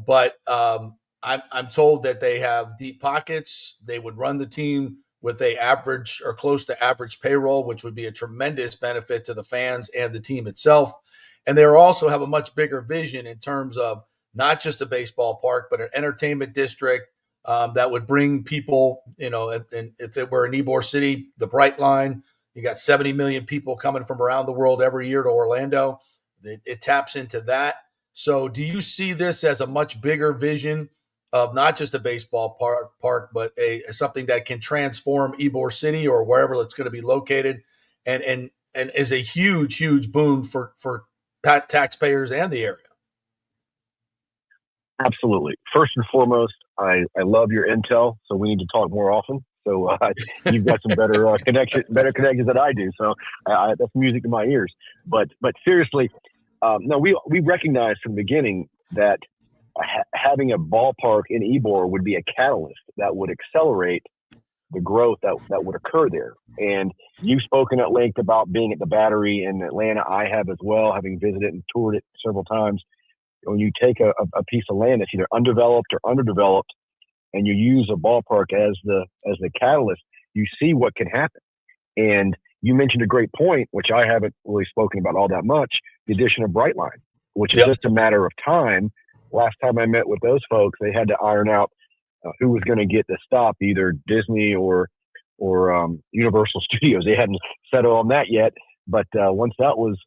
but I'm told that they have deep pockets. They would run the team with a average or close to average payroll, which would be a tremendous benefit to the fans and the team itself. And they also have a much bigger vision in terms of not just a baseball park, but an entertainment district that would bring people, and if it were in Ybor City, the Bright Line, you got 70 million people coming from around the world every year to Orlando. It taps into that. So do you see this as a much bigger vision of not just a baseball park, but something that can transform Ybor City or wherever it's going to be located, and is a huge, huge boon for taxpayers and the area? Absolutely. First and foremost, I love your intel, so we need to talk more often. So you've got some better connections than I do. So that's music to my ears. But seriously, no, we recognized from the beginning that having a ballpark in Ybor would be a catalyst that would accelerate the growth that would occur there. And you've spoken at length about being at the Battery in Atlanta. I have as well, having visited and toured it several times. When you take a piece of land that's either undeveloped or underdeveloped, and you use a ballpark as the catalyst, you see what can happen. And you mentioned a great point, which I haven't really spoken about all that much: the addition of Brightline, which is just a matter of time. Last time I met with those folks, they had to iron out who was going to get the stop, either Disney or Universal Studios. They hadn't settled on that yet, but once that was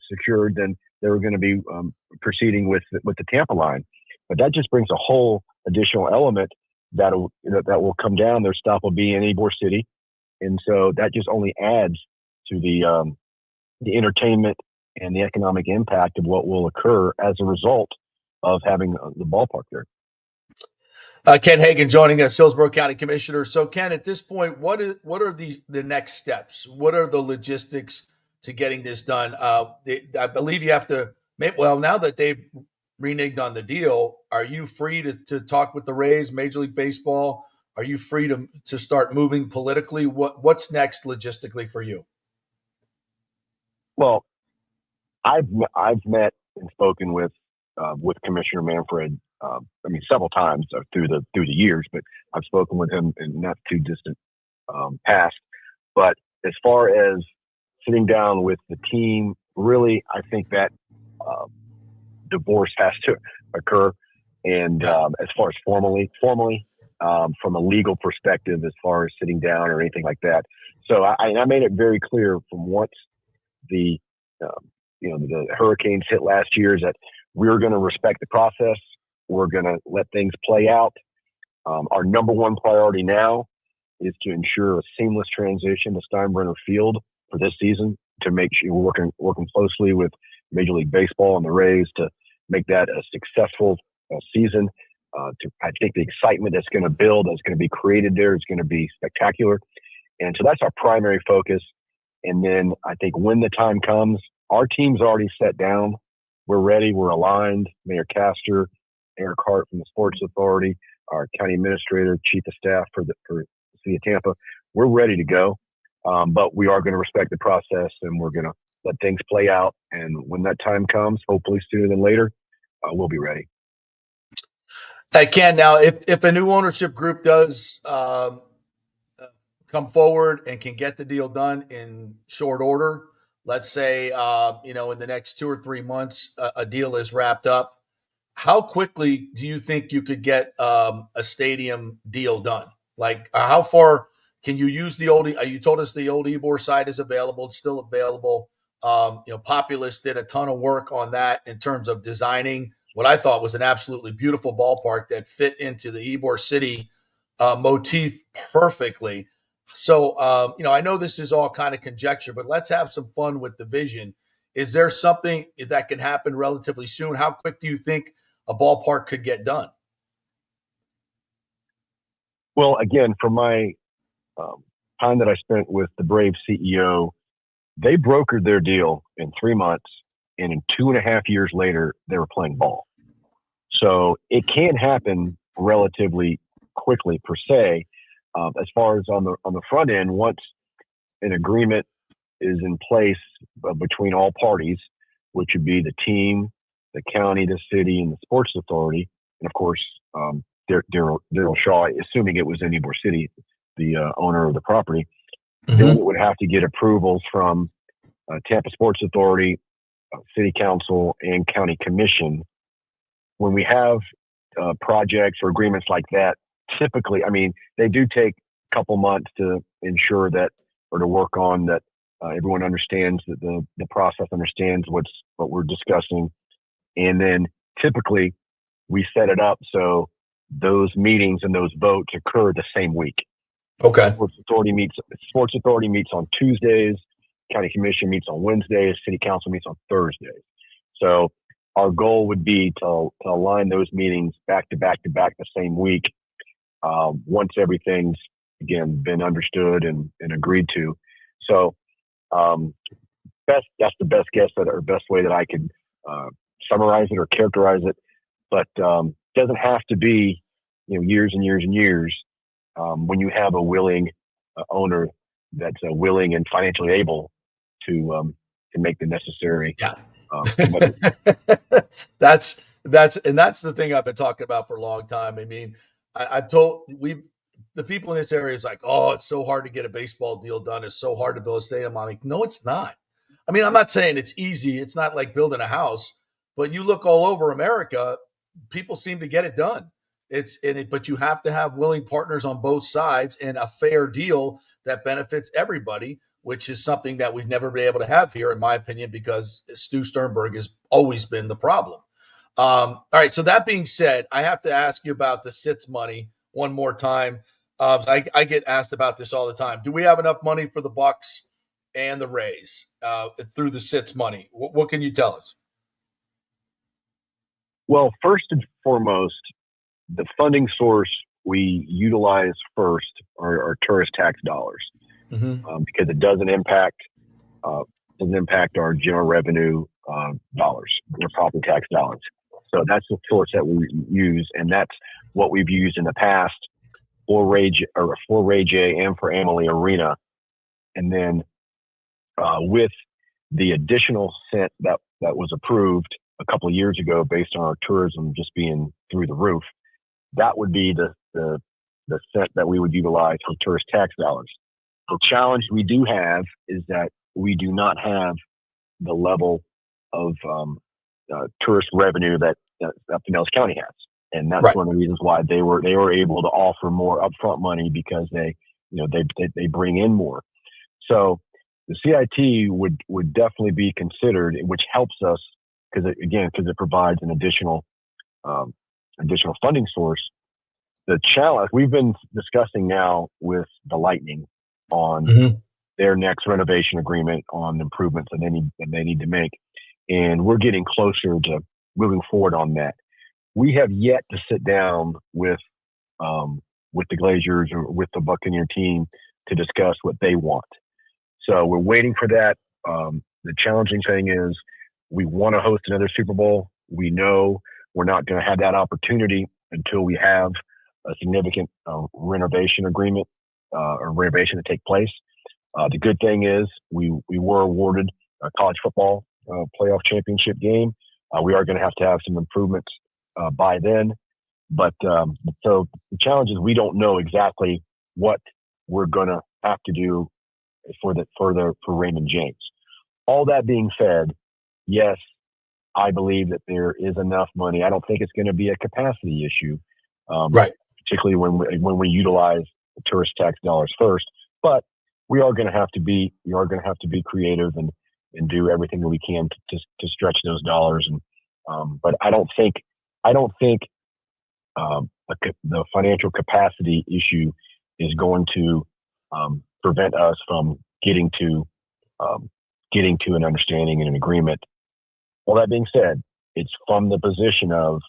secured, then they were going to be proceeding with the Tampa line. But that just brings a whole additional element that will come down. Their stop will be in Ybor City, and so that just only adds to the entertainment and the economic impact of what will occur as a result of having the ballpark there. Ken Hagen joining us, Hillsborough County Commissioner. So, Ken, at this point, what are the next steps? What are the logistics to getting this done? I believe you have to. Well, now that they've reneged on the deal, are you free to talk with the Rays, Major League Baseball? Are you free to start moving politically? What's next logistically for you? Well, I've met and spoken with Commissioner Manfred. Several times through the years, but I've spoken with him in not too distant past. But as far as sitting down with the team, really, I think that divorce has to occur. And as far as formally, from a legal perspective, as far as sitting down or anything like that. So I made it very clear from once the hurricanes hit last year is that we're going to respect the process. We're going to let things play out. Our number one priority now is to ensure a seamless transition to Steinbrenner Field for this season, to make sure we're working closely with Major League Baseball and the Rays to make that a successful season. I think the excitement that's going to build, that's going to be created there, is going to be spectacular. And so that's our primary focus. And then I think when the time comes, our team's already set down. We're ready. We're aligned. Mayor Castor, Eric Hart from the Sports Authority, our county administrator, chief of staff for the city of Tampa. We're ready to go. But we are going to respect the process, and we're going to let things play out. And when that time comes, hopefully sooner than later, we'll be ready. Hey, Ken, now if a new ownership group does come forward and can get the deal done in short order, let's say, in the next 2 or 3 months, a deal is wrapped up, how quickly do you think you could get a stadium deal done? Like, how far can you use the old? You told us the old Ybor site is available; it's still available. Populous did a ton of work on that in terms of designing what I thought was an absolutely beautiful ballpark that fit into the Ybor City motif perfectly. So, I know this is all kind of conjecture, but let's have some fun with the vision. Is there something that can happen relatively soon? How quick do you think a ballpark could get done? Well, again, from my time that I spent with the Braves CEO, they brokered their deal in 3 months, and in 2.5 years later, they were playing ball. So it can happen relatively quickly, per se. As far as on the front end, once an agreement is in place between all parties, which would be the team, the county, the city, and the sports authority, and of course, Daryl Shaw, assuming it was in Ybor City, the owner of the property, then it would have to get approvals from Tampa Sports Authority, City Council, and County Commission. When we have projects or agreements like that, typically, they do take a couple months to ensure that, or to work on that, everyone understands that the process, understands what we're discussing, and then typically we set it up so those meetings and those votes occur the same week. Okay. Sports Authority meets on Tuesdays, County Commission meets on Wednesdays, City Council meets on Thursdays. So our goal would be to align those meetings back to back the same week. Once everything's, again, been understood and agreed to. So that's the best guess or best way that I could summarize it or characterize it. But doesn't have to be years and years and years when you have a willing owner that's willing and financially able to make the necessary. Yeah. That's the thing I've been talking about for a long time. I've told the people in this area is like, oh, it's so hard to get a baseball deal done. It's so hard to build a stadium. I'm like, no, it's not. I'm not saying it's easy. It's not like building a house, but you look all over America, people seem to get it done. But you have to have willing partners on both sides and a fair deal that benefits everybody, which is something that we've never been able to have here, in my opinion, because Stu Sternberg has always been the problem. All right. So that being said, I have to ask you about the SITS money one more time. I get asked about this all the time. Do we have enough money for the Bucs and the Rays through the SITS money? What can you tell us? Well, first and foremost, the funding source we utilize first are tourist tax dollars, because it doesn't impact our general revenue dollars, or property tax dollars. So that's the source that we use, and that's what we've used in the past for Ray J and for Amalie Arena. And then with the additional cent that was approved a couple of years ago based on our tourism just being through the roof, that would be the cent that we would utilize for tourist tax dollars. The challenge we do have is that we do not have the level of tourist revenue that Pinellas County has, and that's one of the reasons why they were able to offer more upfront money, because they bring in more. So the CIT would definitely be considered, which helps us because it provides an additional funding source. The challenge we've been discussing now with the Lightning on their next renovation agreement on improvements that they need to make, and we're getting closer to moving forward on that. We have yet to sit down with the Glaziers or with the Buccaneer team to discuss what they want. So we're waiting for that. The challenging thing is we want to host another Super Bowl. We know we're not going to have that opportunity until we have a significant renovation agreement or renovation to take place. The good thing is we were awarded a college football playoff championship game. We are going to have some improvements by then. But so the challenge is we don't know exactly what we're going to have to do for Raymond James. All that being said, yes, I believe that there is enough money. I don't think it's going to be a capacity issue, Right. particularly when we utilize the tourist tax dollars first. But we are going to have to be creative and do everything that we can to stretch those dollars. And but I don't think the financial capacity issue is going to prevent us from getting to an understanding and an agreement. All that being said, it's from the position of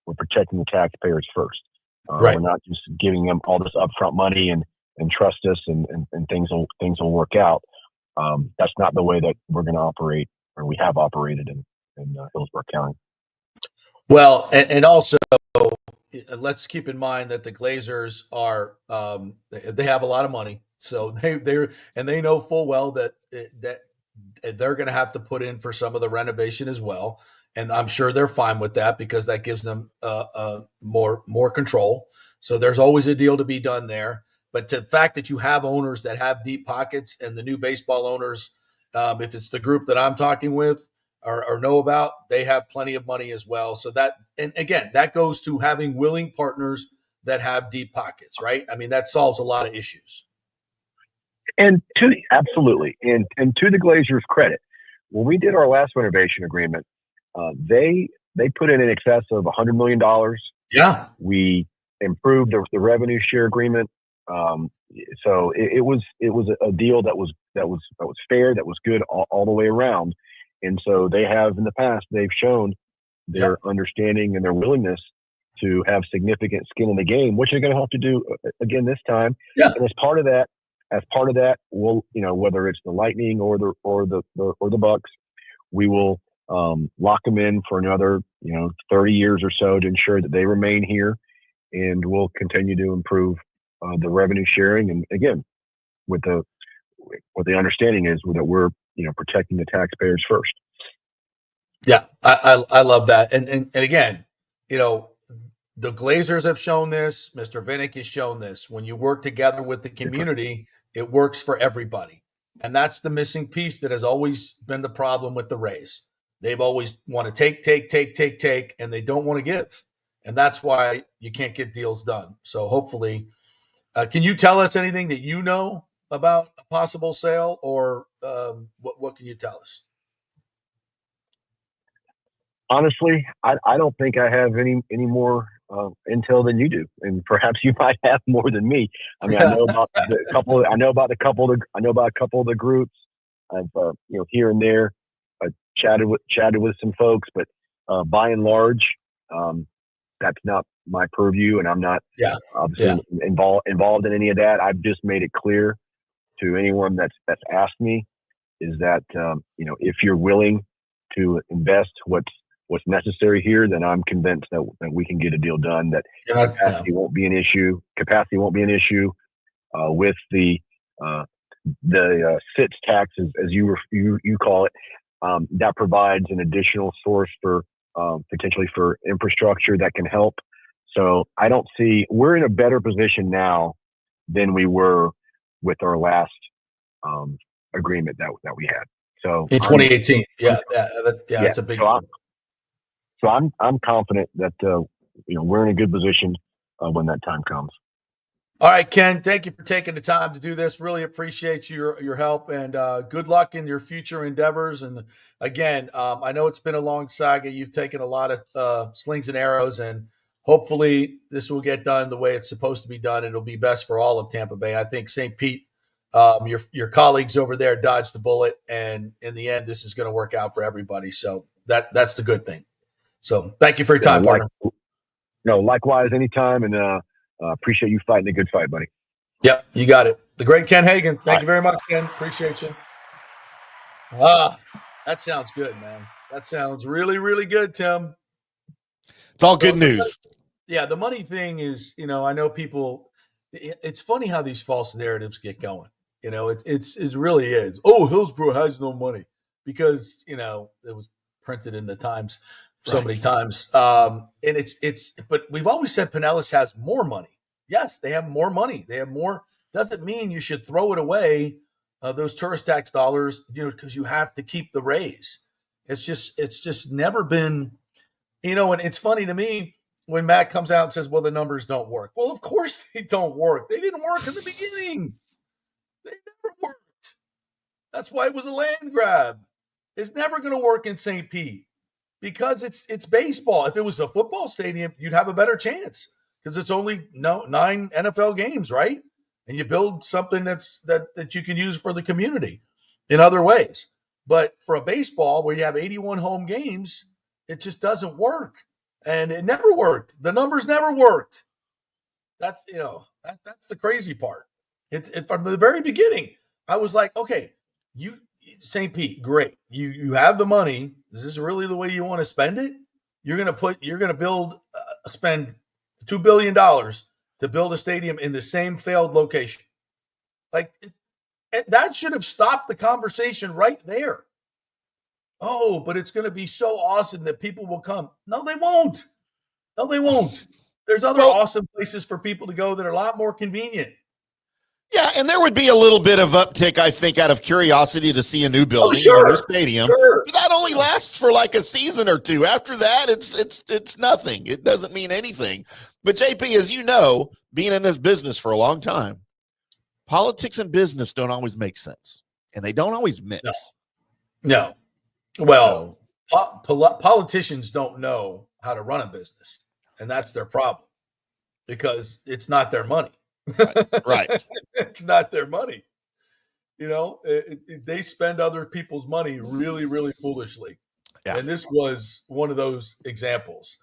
we're protecting the taxpayers first. Right. We're not just giving them all this upfront money and trust us and things will work out. That's not the way that we're going to operate, or we have operated in Hillsborough County. Well, and also let's keep in mind that the Glazers are they have a lot of money, so they know full well that they're going to have to put in for some of the renovation as well, and I'm sure they're fine with that because that gives them more control. So there's always a deal to be done there. But the fact that you have owners that have deep pockets, and the new baseball owners, if it's the group that I'm talking with or know about, they have plenty of money as well. So that, and again, that goes to having willing partners that have deep pockets, right? I mean, that solves a lot of issues. And absolutely, and to the Glazers' credit, when we did our last renovation agreement, they put in excess of $100 million. Yeah, we improved the revenue share agreement. So it was a deal that was fair, that was good all the way around. And so they have in the past, they've shown their understanding and their willingness to have significant skin in the game, which they're going to have to do again this time. Yeah. And as part of that, we'll, whether it's the Lightning or the Bucs, we will lock them in for another 30 years or so to ensure that they remain here, and we'll continue to improve the revenue sharing. And again, with what the understanding is that we're protecting the taxpayers first. Yeah, I love that. And again, the Glazers have shown this. Mr. Vinnick has shown this. When you work together with the community, it works for everybody. And that's the missing piece that has always been the problem with the Rays. They've always want to take, and they don't want to give. And that's why you can't get deals done. So hopefully, can you tell us anything that you know about a possible sale, or what can you tell us? Honestly, I don't think I have any more intel than you do, and perhaps you might have more than me. I mean, I know about a couple of the groups. I've here and there chatted with some folks, but by and large, that's not my purview, and I'm not obviously involved in any of that. I've just made it clear to anyone that's asked me is that if you're willing to invest what's necessary here, then I'm convinced that we can get a deal done. That capacity won't be an issue. Capacity won't be an issue with the SITS tax, as you call it. That provides an additional source for potentially for infrastructure that can help. So I don't see we're in a better position now than we were with our last agreement that we had. So in 2018, that's a big. So I'm confident that we're in a good position when that time comes. All right, Ken, thank you for taking the time to do this. Really appreciate your help, and good luck in your future endeavors. And again, I know it's been a long saga. You've taken a lot of slings and arrows, and hopefully this will get done the way it's supposed to be done. It'll be best for all of Tampa Bay. I think St. Pete, your colleagues over there dodged the bullet, and in the end, this is going to work out for everybody. So that's the good thing. So thank you for your time, partner. Likewise, anytime, and appreciate you fighting a good fight, buddy. Yep, you got it. The great Ken Hagen. Thank you very much, Ken. Appreciate you. Ah, that sounds good, man. That sounds really, really good, Tim. It's all good The news. Yeah, the money thing is, I know people. It's funny how these false narratives get going. It really is. Oh, Hillsborough has no money because it was printed in the Times so many Right. times. And but we've always said Pinellas has more money. Yes, they have more money. They have more. Doesn't mean you should throw it away. Those tourist tax dollars, because you have to keep the raise. It's just never been. And it's funny to me when Matt comes out and says, well, the numbers don't work. Well, of course they don't work. They didn't work in the beginning. They never worked. That's why it was a land grab. It's never going to work in St. Pete because it's baseball. If it was a football stadium, you'd have a better chance because it's only 9 NFL games, right? And you build something that you can use for the community in other ways. But for a baseball where you have 81 home games, it just doesn't work. And it never worked. The numbers never worked. That's that's the crazy part. It's from the very beginning. I was like, okay, you St. Pete, great. You have the money. Is this really the way you want to spend it? You're gonna build spend $2 billion to build a stadium in the same failed location. Like that should have stopped the conversation right there. Oh, but it's going to be so awesome that people will come. No, they won't. No, they won't. There's other awesome places for people to go that are a lot more convenient. Yeah, and there would be a little bit of uptick, I think, out of curiosity to see a new building, sure. a new stadium. Sure. But that only lasts for like a season or two. After that, it's nothing. It doesn't mean anything. But JP, as you know, being in this business for a long time, politics and business don't always make sense, and they don't always mix. No. Well, politicians don't know how to run a business, and that's their problem because it's not their money. Right. It's not their money. They spend other people's money really, really foolishly. Yeah. And this was one of those examples.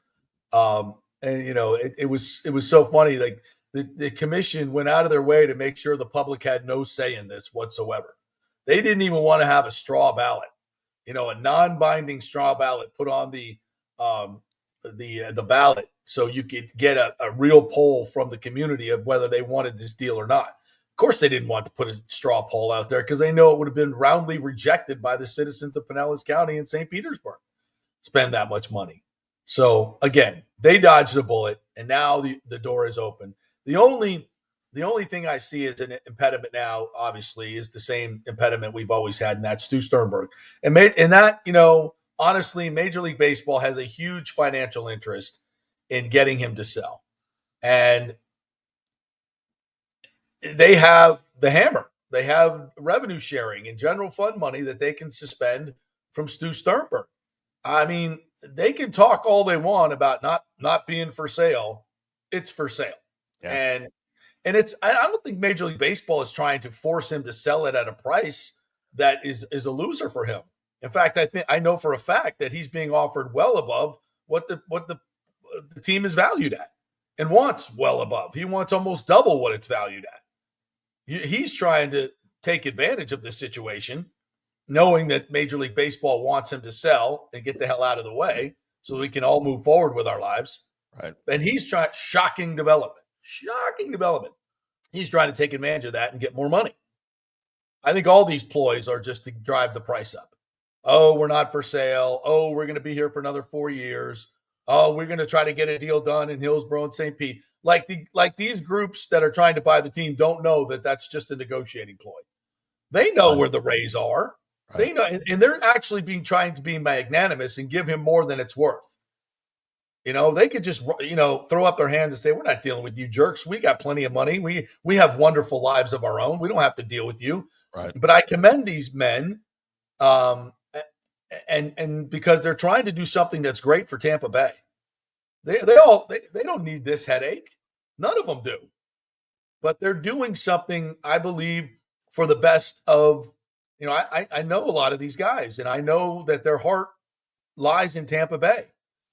And it was so funny. Like the commission went out of their way to make sure the public had no say in this whatsoever. They didn't even want to have a straw ballot. A non-binding straw ballot put on the ballot so you could get a real poll from the community of whether they wanted this deal or not. Of course, they didn't want to put a straw poll out there because they know it would have been roundly rejected by the citizens of Pinellas County and St. Petersburg. Spend that much money. So again, they dodged a bullet, and now the door is open. The only thing I see as an impediment now, obviously, is the same impediment we've always had, and that's Stu Sternberg. And that, honestly, Major League Baseball has a huge financial interest in getting him to sell. And they have the hammer. They have revenue sharing and general fund money that they can suspend from Stu Sternberg. I mean, they can talk all they want about not being for sale. It's for sale. Yeah. And I don't think Major League Baseball is trying to force him to sell it at a price that is a loser for him. In fact, I know for a fact that he's being offered well above what the team is valued at and wants well above. He wants almost double what it's valued at. He's trying to take advantage of this situation, knowing that Major League Baseball wants him to sell and get the hell out of the way so we can all move forward with our lives. Right. And he's trying shocking development. He's trying to take advantage of that and get more money. I think all these ploys are just to drive the price up. Oh, we're not for sale. Oh, we're going to be here for another 4 years. Oh, we're going to try to get a deal done in Hillsborough and St. Pete. Like these groups that are trying to buy the team don't know that that's just a negotiating ploy. They know where the Rays are. Right. They know, and they're actually trying to be magnanimous and give him more than it's worth. They could just, throw up their hands and say, we're not dealing with you jerks. We got plenty of money. We have wonderful lives of our own. We don't have to deal with you. Right. But I commend these men and because they're trying to do something that's great for Tampa Bay. They don't need this headache. None of them do. But they're doing something, I believe, for the best of, I know a lot of these guys, and I know that their heart lies in Tampa Bay.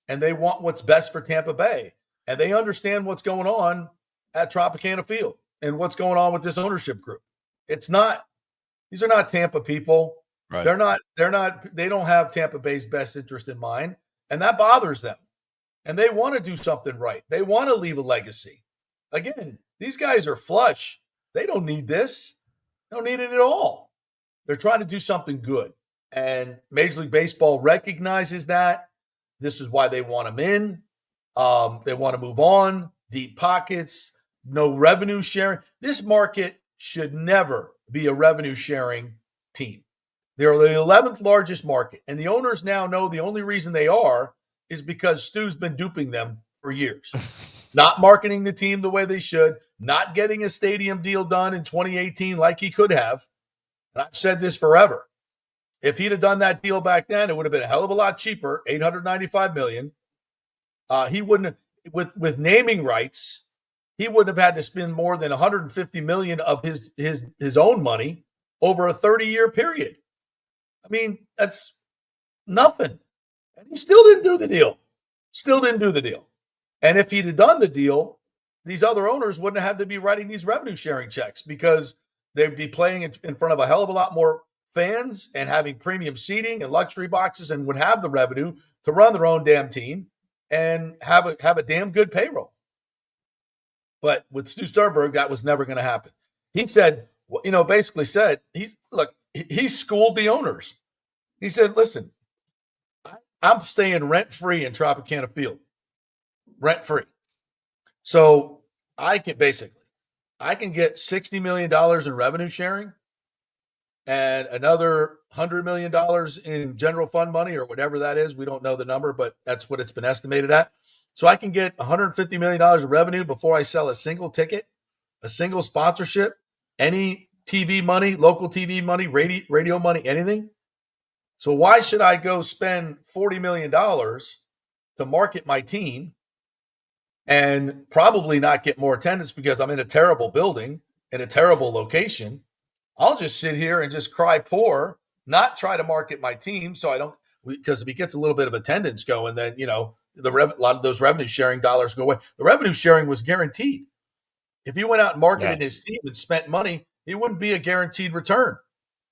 And they want what's best for Tampa Bay. And they understand what's going on at Tropicana Field and what's going on with this ownership group. These are not Tampa people. Right. They don't have Tampa Bay's best interest in mind, and that bothers them. And they want to do something right. They want to leave a legacy. Again, these guys are flush. They don't need this. They don't need it at all. They're trying to do something good. And Major League Baseball recognizes that. This is why they want them in. They want to move on. Deep pockets, no revenue sharing. This market should never be a revenue sharing team. They're the 11th largest market. And the owners now know the only reason they are is because Stu's been duping them for years. Not marketing the team the way they should, not getting a stadium deal done in 2018 like he could have. And I've said this forever. If he'd have done that deal back then, it would have been a hell of a lot cheaper, $895 million. He wouldn't have, with naming rights, he wouldn't have had to spend more than $150 million of his own money over a 30-year period. I mean, that's nothing. And he still didn't do the deal. Still didn't do the deal. And if he'd have done the deal, these other owners wouldn't have had to be writing these revenue sharing checks because they'd be playing in front of a hell of a lot more fans and having premium seating and luxury boxes and would have the revenue to run their own damn team and have a damn good payroll. But with Stu Sternberg, that was never going to happen. He said, basically said, he schooled the owners. He said, listen, I'm staying rent-free in Tropicana Field. Rent-free. So I can get $60 million in revenue sharing and another $100 million in general fund money or whatever that is. We don't know the number, but that's what it's been estimated at. So I can get $150 million in revenue before I sell a single ticket, a single sponsorship, any TV money, local TV money, radio money, anything. So why should I go spend $40 million to market my team and probably not get more attendance because I'm in a terrible building in a terrible location? I'll just sit here and just cry poor, not try to market my team so I don't, because if he gets a little bit of attendance going, then, a lot of those revenue sharing dollars go away. The revenue sharing was guaranteed. If he went out and marketed his team and spent money, it wouldn't be a guaranteed return.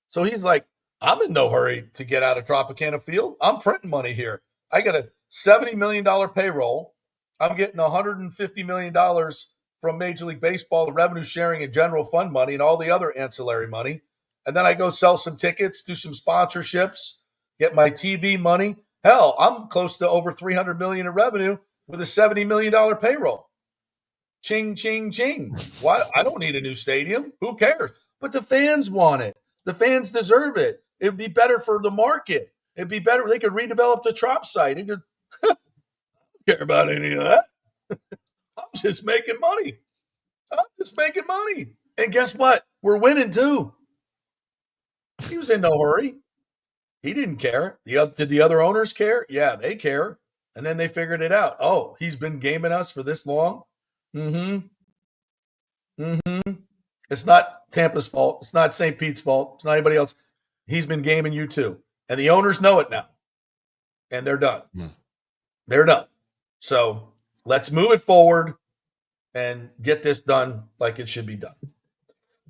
So he's like, I'm in no hurry to get out of Tropicana Field. I'm printing money here. I got a $70 million payroll. I'm getting $150 million from Major League Baseball, the revenue sharing and general fund money and all the other ancillary money. And then I go sell some tickets, do some sponsorships, get my TV money. Hell, I'm close to over $300 million in revenue with a $70 million payroll. Ching, ching, ching. Why? I don't need a new stadium. Who cares? But the fans want it. The fans deserve it. It'd be better for the market. It'd be better. They could redevelop the Trop site. They could don't care about any of that. I'm just making money. And guess what? We're winning too. He was in no hurry. He didn't care. Did the other owners care? Yeah, they care. And then they figured it out. Oh, he's been gaming us for this long? Mm-hmm. It's not Tampa's fault. It's not St. Pete's fault. It's not anybody else. He's been gaming you too. And the owners know it now. And they're done. They're done. So let's move it forward and get this done like it should be done.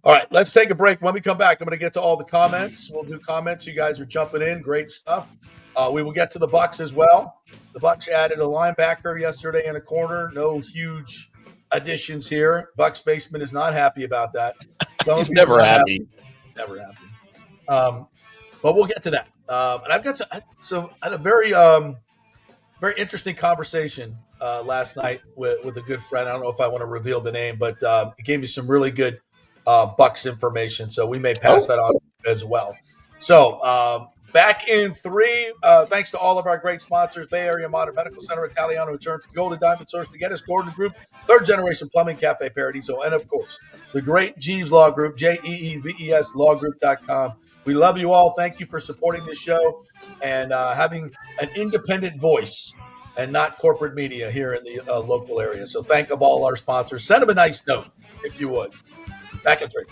All right, let's take a break. When we come back, I'm going to get to all the comments. We'll do comments. You guys are jumping in. Great stuff. We will get to the Bucs as well. The Bucs added a linebacker yesterday in a corner. No huge additions here. Bucs basement is not happy about that. He's never happy. Never happy. But we'll get to that. And I've got I had a very interesting conversation last night with a good friend. I don't know if I want to reveal the name, but he gave me some really good Bucs information. So we may pass that on as well. So back in 3, thanks to all of our great sponsors, Bay Area Modern Medical Center, Italiano Insurance, Golden Diamond Source to get us, Gordon Group, Third Generation Plumbing, Cafe Paradiso, and of course, the great Jeeves Law Group, JEEVES lawgroup.com. We love you all. Thank you for supporting this show and having an independent voice and not corporate media here in the local area. So thank of all our sponsors. Send them a nice note, if you would. Back in 3.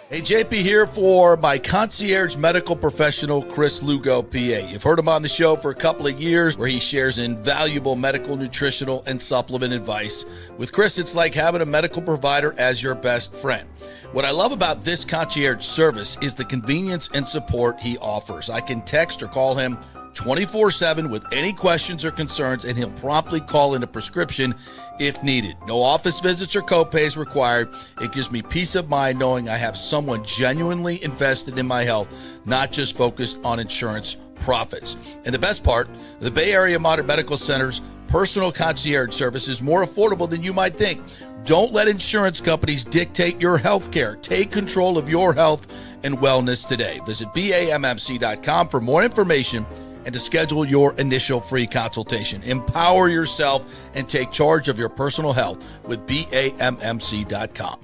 Hey, JP here for my concierge medical professional, Chris Lugo, PA. You've heard him on the show for a couple of years where he shares invaluable medical, nutritional, and supplement advice. With Chris, it's like having a medical provider as your best friend. What I love about this concierge service is the convenience and support he offers. I can text or call him 24/7 with any questions or concerns, and he'll promptly call in a prescription if needed. No office visits or copays required. It gives me peace of mind knowing I have someone genuinely invested in my health, not just focused on insurance profits. And the best part, the Bay Area Modern Medical Center's personal concierge service is more affordable than you might think. Don't let insurance companies dictate your health care. Take control of your health and wellness today. Visit BAMMC.com for more information and to schedule your initial free consultation. Empower yourself and take charge of your personal health with BAMMC.com.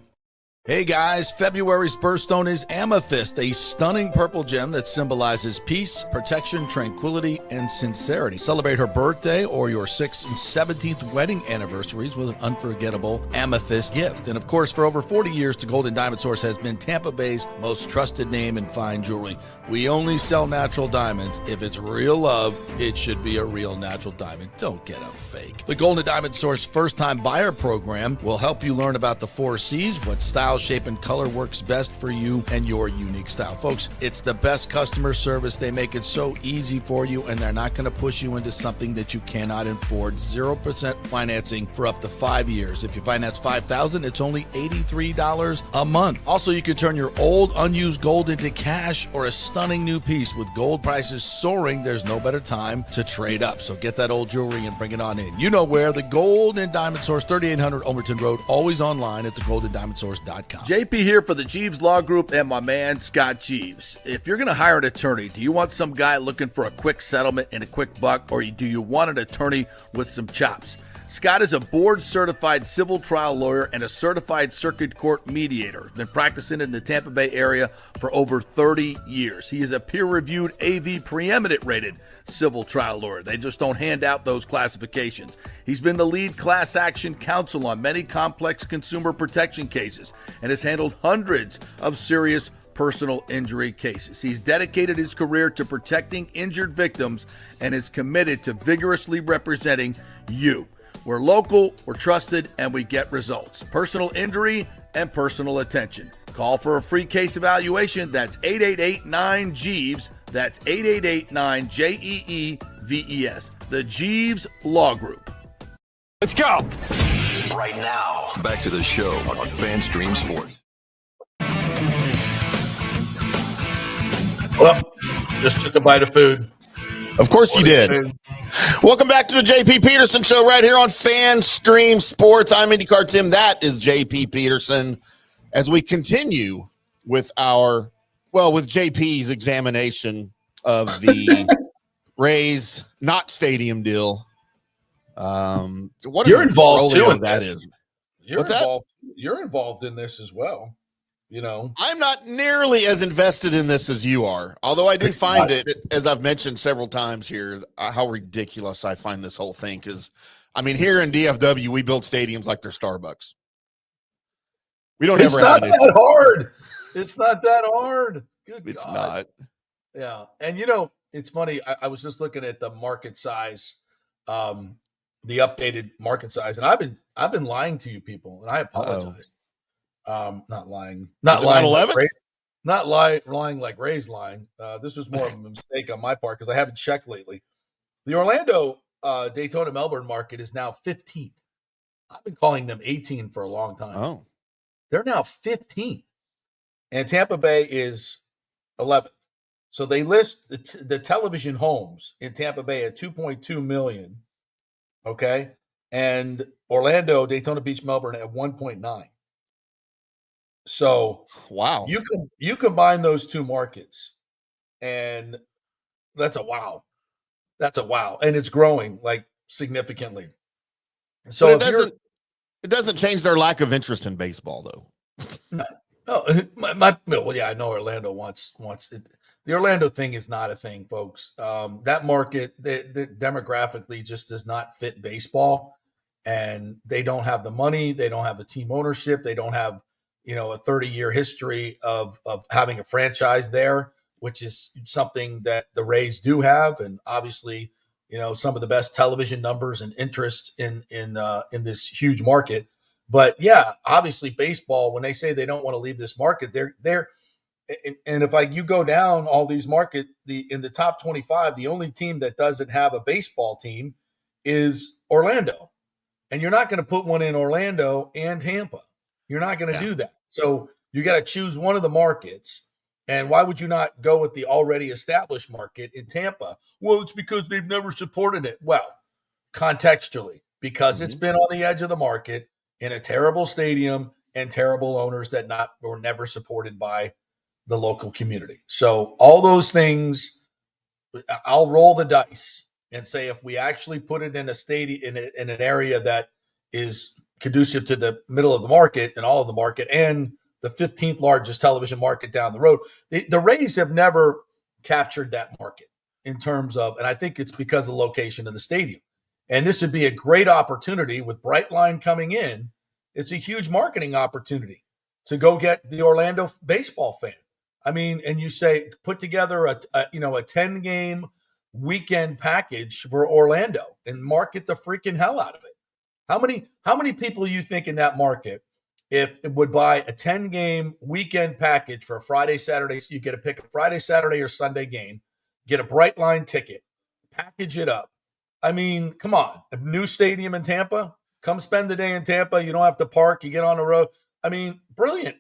Hey guys, February's birthstone is amethyst, a stunning purple gem that symbolizes peace, protection, tranquility, and sincerity. Celebrate her birthday or your 6th and 17th wedding anniversaries with an unforgettable amethyst gift. And of course, for over 40 years, the Gold and Diamond Source has been Tampa Bay's most trusted name in fine jewelry. We only sell natural diamonds. If it's real love, it should be a real natural diamond. Don't get a fake. The Gold and Diamond Source first-time buyer program will help you learn about the 4 C's, what style, shape, and color works best for you and your unique style. Folks, it's the best customer service. They make it so easy for you, and they're not going to push you into something that you cannot afford. 0% financing for up to 5 years. If you finance $5,000, it's only $83 a month. Also, you can turn your old unused gold into cash or a stunning new piece. With gold prices soaring, there's no better time to trade up. So get that old jewelry and bring it on in. You know where, the Gold and Diamond Source, 3800 Overton Road, always online at thegoldendiamondsource.com. JP here for the Jeeves Law Group and my man Scott Jeeves. If you're going to hire an attorney, do you want some guy looking for a quick settlement and a quick buck, or do you want an attorney with some chops? Scott is a board-certified civil trial lawyer and a certified circuit court mediator. Been practicing in the Tampa Bay area for over 30 years. He is a peer-reviewed AV preeminent rated civil trial lawyer. They just don't hand out those classifications. He's been the lead class action counsel on many complex consumer protection cases and has handled hundreds of serious personal injury cases. He's dedicated his career to protecting injured victims and is committed to vigorously representing you. We're local, we're trusted, and we get results. Personal injury and personal attention. Call for a free case evaluation. That's 888-9-JEEVES. That's 888-9-JEEVES. The Jeeves Law Group. Let's go. Right now, back to the show on FanStream Sports. Well, just took a bite of food. Of course you did. Welcome back to the JP Peterson Show right here on FanStream Sports. I'm IndyCar Tim. That is JP Peterson. As we continue with with JP's examination of the Rays not stadium deal. What You're involved too in that this. is. You're involved in this as well. You know, I'm not nearly as invested in this as you are, although I do find it, as I've mentioned several times here, how ridiculous I find this whole thing. Because, I mean, here in DFW, we build stadiums like they're Starbucks. We don't it's ever not have that hard. It's not that hard. Good It's God. not. Yeah. And, you know, it's funny. I was just looking at the market size, the updated market size. And I've been lying to you people, and I apologize. Not lying. Not lying. Lying like Ray's lying. This was more of a mistake on my part because I haven't checked lately. The Orlando Daytona Melbourne market is now 15th. I've been calling them 18 for a long time. Oh, They're now 15th. And Tampa Bay is 11th. So they list the television homes in Tampa Bay at 2.2 million. Okay. And Orlando, Daytona Beach, Melbourne at 1.9. So wow. You combine those two markets, and that's a wow. That's a wow. And it's growing like significantly. So it doesn't change their lack of interest in baseball, though. No, well, yeah, I know Orlando wants it. The Orlando thing is not a thing, folks. That market, they demographically just does not fit baseball, and they don't have the money. They don't have the team ownership. They don't have a 30-year history of having a franchise there, which is something that the Rays do have, and obviously, some of the best television numbers and interest in this huge market. But yeah, obviously, baseball, when they say they don't want to leave this market, they're and if you go down all these market, in the top 25, the only team that doesn't have a baseball team is Orlando, and you're not going to put one in Orlando and Tampa. You're not going to do that. So you got to choose one of the markets. And why would you not go with the already established market in Tampa? Well, it's because they've never supported it. Well, contextually, because it's been on the edge of the market in a terrible stadium and terrible owners that were never supported by the local community. So all those things, I'll roll the dice and say if we actually put it in a stadium in an area that is conducive to the middle of the market and all of the market and the 15th largest television market down the road, the Rays have never captured that market in terms of, and I think it's because of the location of the stadium. And this would be a great opportunity with Brightline coming in. It's a huge marketing opportunity to go get the Orlando baseball fan. I mean, and you say put together a 10-game weekend package for Orlando and market the freaking hell out of it. How many people you think in that market, if it would buy a 10-game weekend package for a Friday, Saturday, so you get to pick a Friday, Saturday, or Sunday game, get a Brightline ticket, package it up. I mean, come on, a new stadium in Tampa, come spend the day in Tampa. You don't have to park. You get on the road. I mean, brilliant.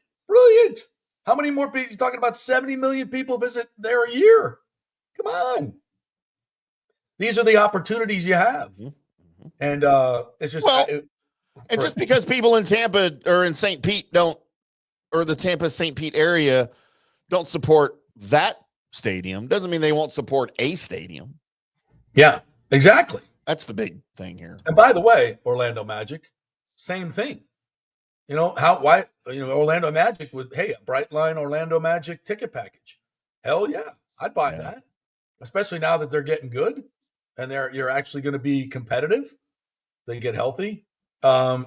How many more people? You're talking about 70 million people visit there a year. Come on. These are the opportunities you have. And it's just just because people in Tampa or in St. Pete or the Tampa St. Pete area don't support that stadium doesn't mean they won't support a stadium. Yeah, exactly. That's the big thing here. And by the way, Orlando Magic, same thing. Orlando Magic would, a Brightline Orlando Magic ticket package. Hell yeah, I'd buy that. Especially now that they're getting good and you're actually going to be competitive. They get healthy. I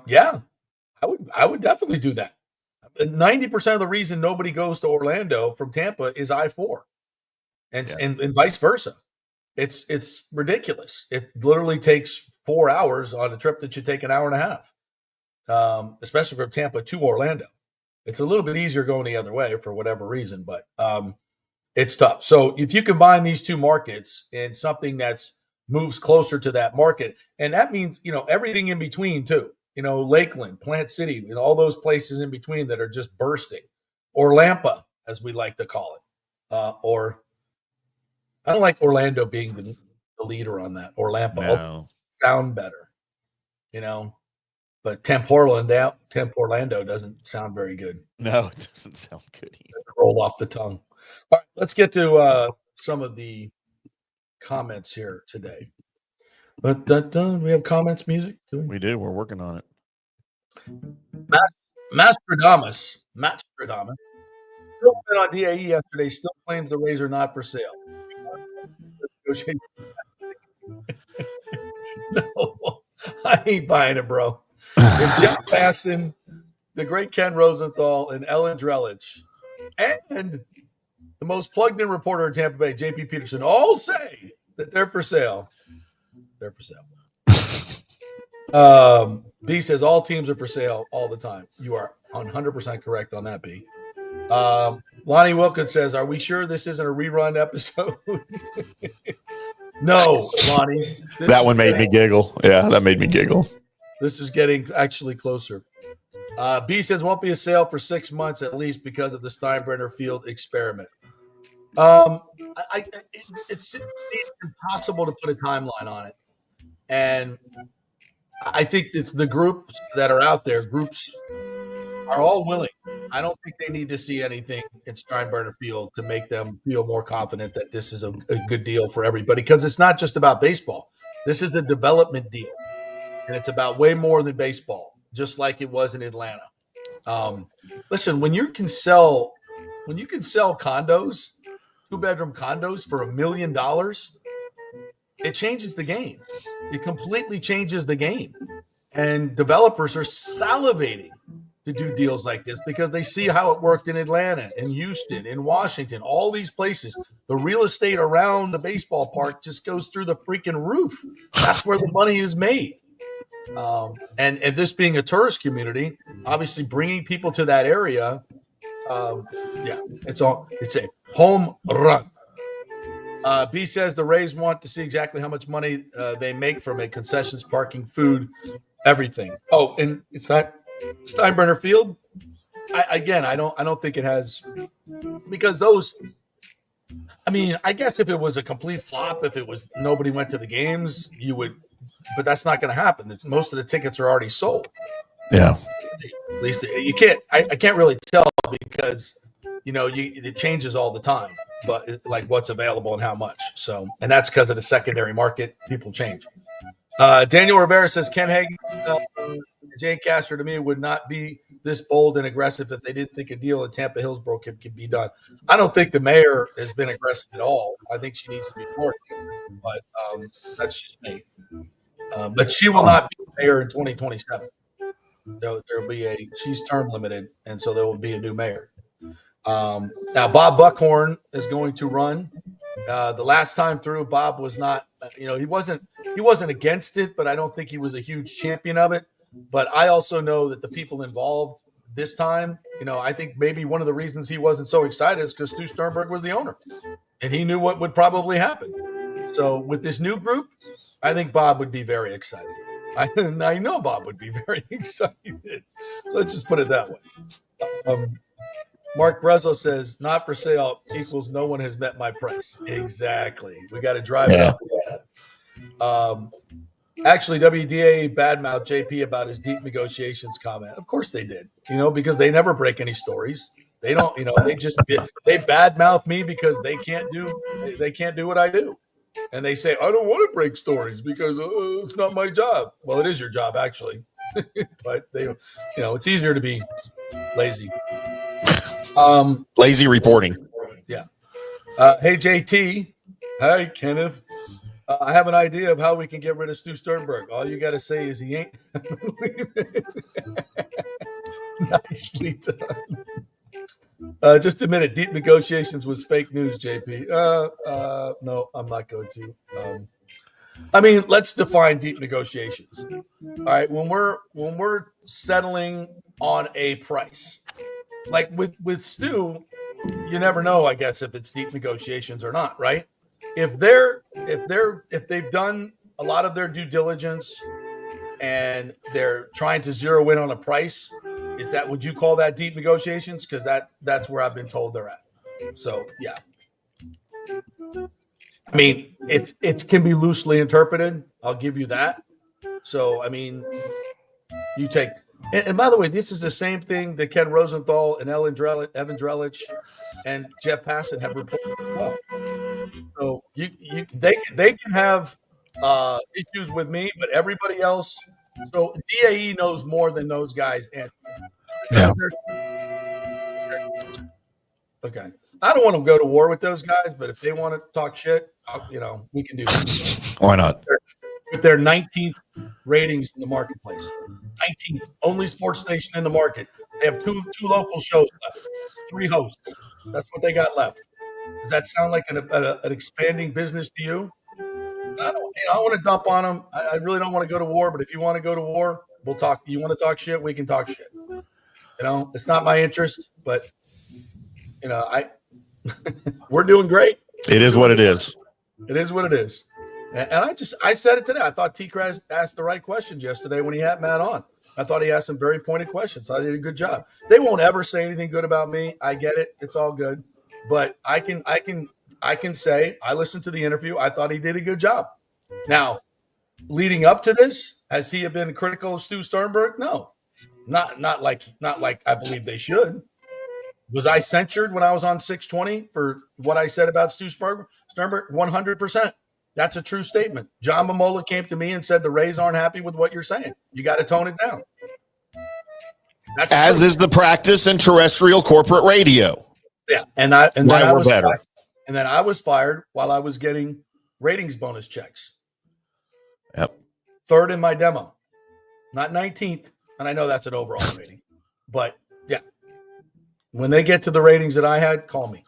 would definitely do that. 90% of the reason nobody goes to Orlando from Tampa is I-4 and vice versa. It's ridiculous. It literally takes 4 hours on a trip that should take an hour and a half. Especially from Tampa to Orlando. It's a little bit easier going the other way for whatever reason, but it's tough. So if you combine these two markets in something that's moves closer to that market, and that means, everything in between too, Lakeland, Plant City, and all those places in between that are just bursting, or Lampa, as we like to call it, or I don't like Orlando being the leader on that, or Lampa. No. Sound better, But Temp Orlando doesn't sound very good. No, it doesn't sound good either. Roll off the tongue. All right, let's get to some of the comments here today. But we have comments, music? We do. We're working on it. Mastradamus. Still been on DAE yesterday. Still claims the Rays are not for sale. No, I ain't buying it, bro. If Jeff Passan, the great Ken Rosenthal, and Ellen Drellich, and the most plugged-in reporter in Tampa Bay, J.P. Peterson, all say that they're for sale. They're for sale. B says all teams are for sale all the time. You are 100% correct on that, B. Lonnie Wilkins says, are we sure this isn't a rerun episode? No, Lonnie. That one made me giggle. Yeah, that made me giggle. This is getting actually closer. B says won't be a sale for 6 months at least because of the Steinbrenner Field experiment. It's impossible to put a timeline on it. And I think it's the groups that are out there, groups are all willing. I don't think they need to see anything in Steinbrenner Field to make them feel more confident that this is a good deal for everybody, because it's not just about baseball. This is a development deal, and it's about way more than baseball, just like it was in Atlanta. Listen, when you can sell condos, 2-bedroom condos for $1 million, it changes the game. It completely changes the game. And developers are salivating to do deals like this because they see how it worked in Atlanta, in Houston, in Washington, all these places. The real estate around the baseball park just goes through the freaking roof. That's where the money is made. And this being a tourist community, obviously bringing people to that area, it's a home run. B says the Rays want to see exactly how much money they make from a concessions, parking, food, everything. Oh, and it's not Steinbrenner Field. I don't think it has, because those. I mean, I guess if it was a complete flop, if it was nobody went to the games, you would, but that's not going to happen. Most of the tickets are already sold. Yeah. At least you can't. I can't really tell because it changes all the time. But like what's available and how much. So, and that's because of the secondary market. People change. Daniel Rivera says Ken Hagen, Jay Castro to me would not be this bold and aggressive if they didn't think a deal in Tampa Hillsborough could be done. I don't think the mayor has been aggressive at all. I think she needs to be more, but that's just me. But she will not be mayor in 2027. There'll be she's term limited, and so there will be a new mayor. Now Bob Buckhorn is going to run. The last time through, Bob was not, he wasn't against it, but I don't think he was a huge champion of it. But I also know that the people involved this time, I think maybe one of the reasons he wasn't so excited is because Stu Sternberg was the owner, and he knew what would probably happen. So with this new group, I think Bob would be very excited. I know Bob would be very excited. So let's just put it that way. Mark Brezzo says, not for sale equals no one has met my price. Exactly. We got to drive it up. Actually, WDA badmouthed JP about his deep negotiations comment. Of course they did, because they never break any stories. They don't, they badmouth me because they can't do what I do. And they say, I don't want to break stories because it's not my job. Well, it is your job, actually. But it's easier to be lazy. Lazy reporting. Yeah. Hey, JT. Hi, Kenneth. I have an idea of how we can get rid of Stu Sternberg. All you got to say is he ain't. Nicely done. Just a minute. Deep negotiations was fake news, JP. No, I'm not going to. Let's define deep negotiations. All right. When we're settling on a price, like with Stu, you never know, I guess, if it's deep negotiations or not, right? If they've done a lot of their due diligence and they're trying to zero in on a price, would you call that deep negotiations? Because that's where I've been told they're at. So yeah. It can be loosely interpreted. I'll give you that. So you take. And by the way, this is the same thing that Ken Rosenthal and Evan Drellich and Jeff Passan have reported as well. So they can have issues with me, but everybody else. So DAE knows more than those guys. And okay, I don't want to go to war with those guys, but if they want to talk shit, we can do that. Why not? With their 19th ratings in the marketplace, 19th only sports station in the market. They have two local shows left, 3 hosts. That's what they got left. Does that sound like an expanding business to you? I want to dump on them. I really don't want to go to war, but if you want to go to war, we'll talk. You want to talk shit, we can talk shit. It's not my interest, but we're doing great. It is what it is. It is what it is. And I said it today. I thought T-Craz asked the right questions yesterday when he had Matt on. I thought he asked some very pointed questions. I did a good job. They won't ever say anything good about me. I get it. It's all good. But I can say I listened to the interview. I thought he did a good job. Now, leading up to this, has he been critical of Stu Sternberg? No, not like I believe they should. Was I censured when I was on 620 for what I said about Stu Sternberg? 100%. That's a true statement. John Momola came to me and said the Rays aren't happy with what you're saying. You got to tone it down. That's as true. Is the practice in terrestrial corporate radio. Yeah, and then I was fired while I was getting ratings bonus checks. Yep. 3rd in my demo, not 19th, and I know that's an overall rating. But yeah, when they get to the ratings that I had, call me.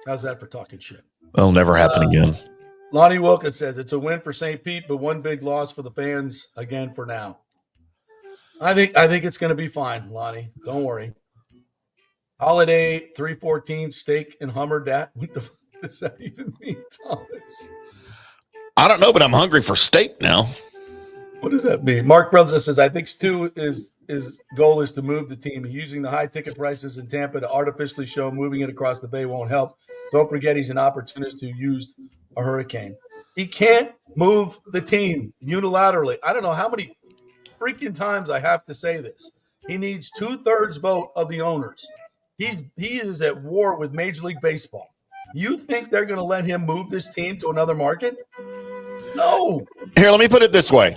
How's that for talking shit? It'll never happen again. Lonnie Wilkins said it's a win for St. Pete, but one big loss for the fans again for now. I think it's going to be fine, Lonnie. Don't worry. Holiday 314 steak and Hummer. What the fuck does that even mean, Thomas? I don't know, but I'm hungry for steak now. What does that mean? Mark Brunson says, I think Stu his goal is to move the team. Using the high ticket prices in Tampa to artificially show moving it across the bay won't help. Don't forget he's an opportunist who used a hurricane. He can't move the team unilaterally. I don't know how many freaking times I have to say this. He needs 2/3 vote of the owners. He is at war with Major League Baseball. You think they're going to let him move this team to another market? No. Here, let me put it this way.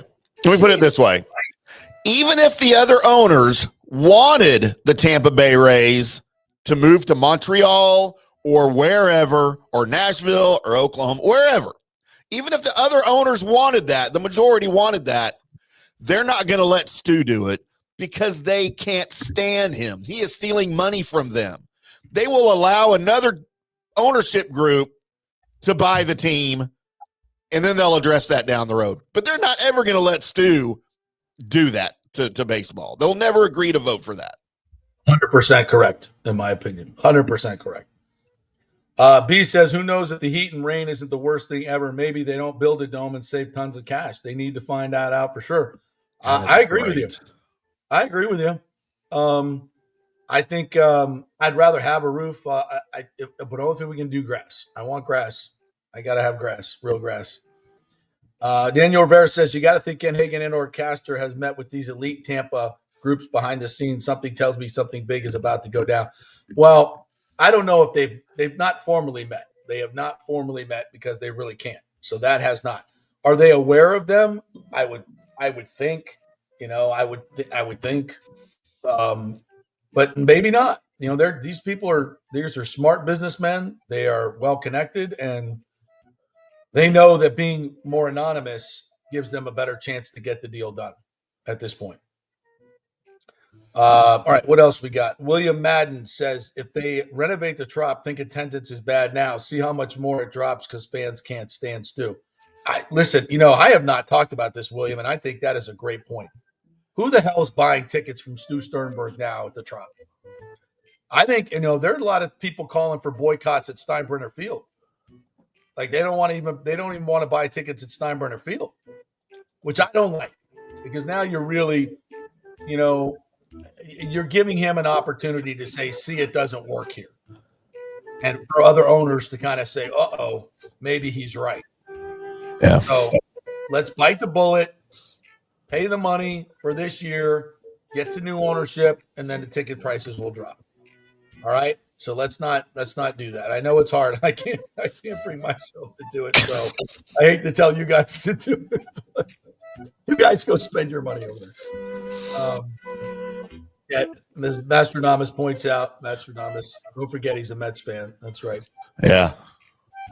Even if the other owners wanted the Tampa Bay Rays to move to Montreal or wherever, or Nashville or Oklahoma, wherever, even if the other owners wanted that, the majority wanted that, they're not going to let Stu do it because they can't stand him. He is stealing money from them. They will allow another ownership group to buy the team, and then they'll address that down the road. But they're not ever going to let Stu do that to baseball. They'll never agree to vote for that. 100% correct, in my opinion. 100% correct. B says, who knows if the heat and rain isn't the worst thing ever? Maybe they don't build a dome and save tons of cash. They need to find that out for sure. I agree with you. I agree with you. I think I'd rather have a roof, but only thing we can do grass. I want grass. I got to have grass, real grass. Daniel Rivera says, you got to think Ken Hagen and or Castor has met with these elite Tampa groups behind the scenes. Something tells me something big is about to go down. Well, I don't know if they've not formally met. They have not formally met because they really can't. So that has not. Are they aware of them? I would think, I would think, but maybe not. These are smart businessmen. They are well connected, and they know that being more anonymous gives them a better chance to get the deal done at this point. All right, what else we got? William Madden says, if they renovate the Trop, think attendance is bad now. See how much more it drops because fans can't stand Stu. Listen, I have not talked about this, William, and I think that is a great point. Who the hell is buying tickets from Stu Sternberg now at the Trop? I think, there are a lot of people calling for boycotts at Steinbrenner Field. Like they don't even want to buy tickets at Steinbrenner Field, which I don't like, because now you're really, you're giving him an opportunity to say, see, it doesn't work here. And for other owners to kind of say, uh-oh, maybe he's right. Yeah. So let's bite the bullet, pay the money for this year, get to new ownership, and then the ticket prices will drop. All right. So let's not do that. I know it's hard. I can't bring myself to do it. So I hate to tell you guys to do it, but you guys go spend your money over there. Yeah, Ms. Mastronomus points out, don't forget he's a Mets fan. That's right. Yeah.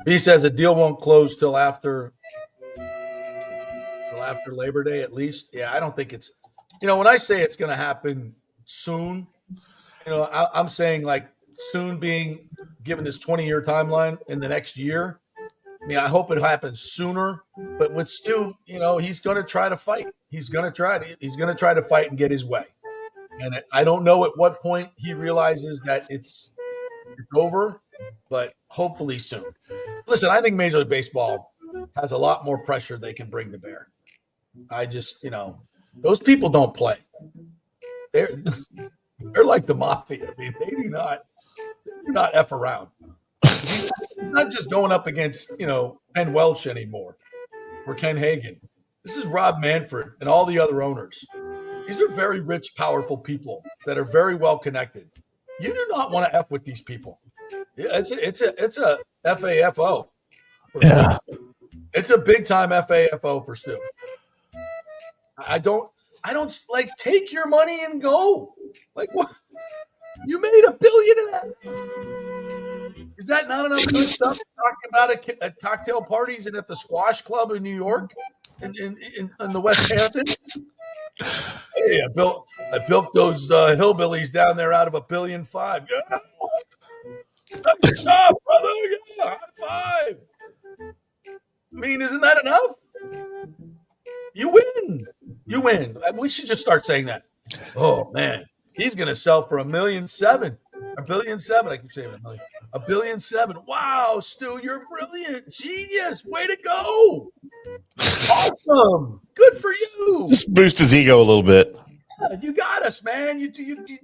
He says a deal won't close till after Labor Day at least. Yeah, I don't think it's, when I say it's going to happen soon, I'm saying like soon being given this 20-year timeline in the next year. I mean, I hope it happens sooner, but with Stu, he's going to try to fight. He's going to try to fight and get his way. And I don't know at what point he realizes that it's over, but hopefully soon. Listen, I think Major League Baseball has a lot more pressure they can bring to bear. I just, those people don't play. They're like the mafia. I mean, they do not F around. He's not just going up against, Ken Welch anymore or Ken Hagen. This is Rob Manfred and all the other owners. These are very rich, powerful people that are very well connected. You do not want to F with these people. It's a FAFO. Yeah. It's a big time FAFO for Stu. I don't like take your money and go. Like what? You made $1.5 billion. Is that not enough good stuff to talk about at cocktail parties and at the squash club in New York and in the West Hampton? Hey, I built those hillbillies down there out of $1.5 billion. Yeah. Good job, brother. Yeah, high five. I mean, isn't that enough? You win. You win. We should just start saying that. Oh man, he's gonna sell for $1.7 million. $1.7 billion. I keep saying $1 million. $1.7 billion. Wow, Stu, you're brilliant. Genius. Way to go. Awesome. Good for you. Just boost his ego a little bit. Yeah, you got us, man. You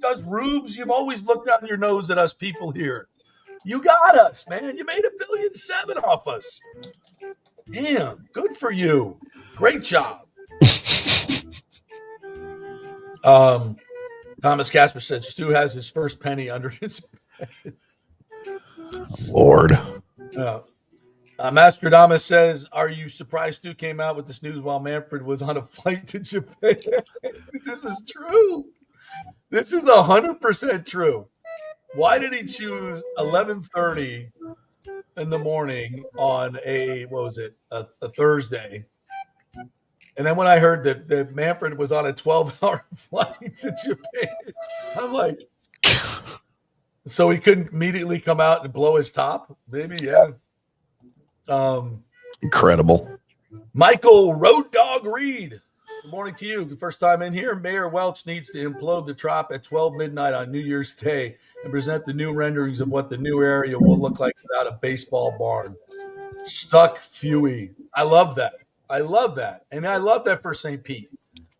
those rubes. You've always looked down your nose at us people here. You got us, man. You made $1.7 billion off us. Damn, good for you. Great job. Thomas Casper said Stu has his first penny under his bed. Lord. Mastradamus says, are you surprised Stu came out with this news while Manfred was on a flight to Japan? This is true. This is 100% true. Why did he choose 11:30 in the morning on a Thursday? And then when I heard that Manfred was on a 12-hour flight to Japan, I'm like, so he couldn't immediately come out and blow his top? Maybe, yeah. Incredible. Michael Road Dog Reed. Good morning to you. First time in here. Mayor Welch needs to implode the Trop at 12 midnight on New Year's Day and present the new renderings of what the new area will look like without a baseball barn. Stuck Fuey. I love that. I love that. And I love that for St. Pete.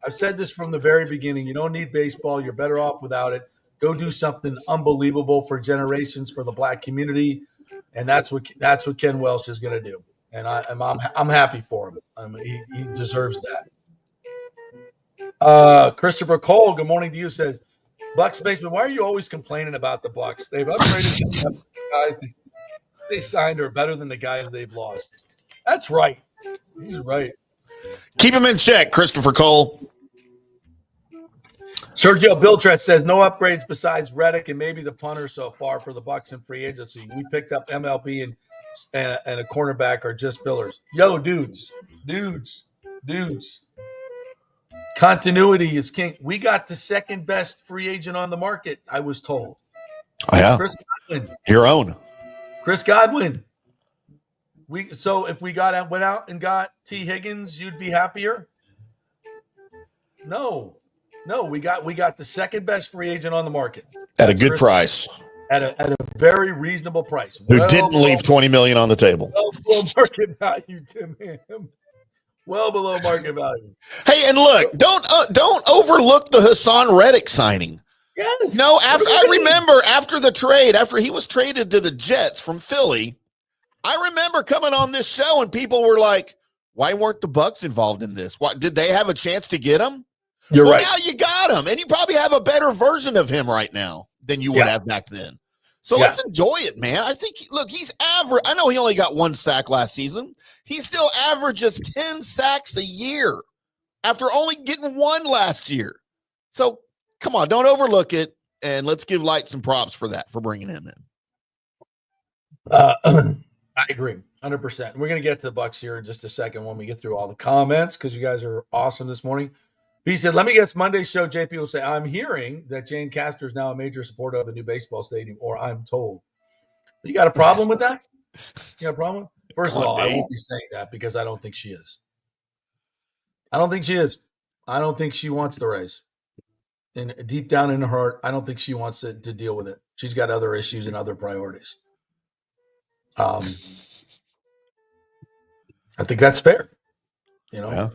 I've said this from the very beginning. You don't need baseball. You're better off without it. Go do something unbelievable for generations for the black community. And that's what Ken Welch is going to do. And I'm happy for him. He deserves that. Christopher Cole, good morning to you, says, Bucs basement, why are you always complaining about the Bucs? They've upgraded the guys they signed are better than the guys they've lost. That's right. He's right. Keep him in check, Christopher Cole. Sergio Biltret says no upgrades besides Reddick and maybe the punter so far for the Bucs in free agency. We picked up MLB and a cornerback are just fillers. Yo, dudes. Continuity is king. We got the second best free agent on the market, I was told. Oh, yeah. Chris Godwin. Your own. Chris Godwin. So if we went out and got T. Higgins, you'd be happier? No, we got the second best free agent on the market At a good price. At a very reasonable price. Who didn't leave $20 million on the table. Well below market value, Tim Ham. Well below market value. Hey, and look, don't overlook the Hassan Reddick signing. Yes. No, I remember after the trade, after he was traded to the Jets from Philly, I remember coming on this show and people were like, why weren't the Bucs involved in this? Why, did they have a chance to get him? You're right. Now you got him, and you probably have a better version of him right now than you would have back then. So let's enjoy it, man. I think, look, he's average. I know he only got 1 sack last season. He still averages 10 sacks a year after only getting 1 last year. So come on, don't overlook it, and let's give Light some props for that, for bringing him in. I agree, 100%. We're going to get to the Bucs here in just a second when we get through all the comments because you guys are awesome this morning. He said, let me guess, Monday's show, JP will say, I'm hearing that Jane Castor is now a major supporter of the new baseball stadium, or I'm told. You got a problem with that? You got a problem? First of all, I won't be saying that because I don't think she is. I don't think she is. I don't think she wants the Rays. And deep down in her heart, I don't think she wants to deal with it. She's got other issues and other priorities. I think that's fair. You know, Yeah.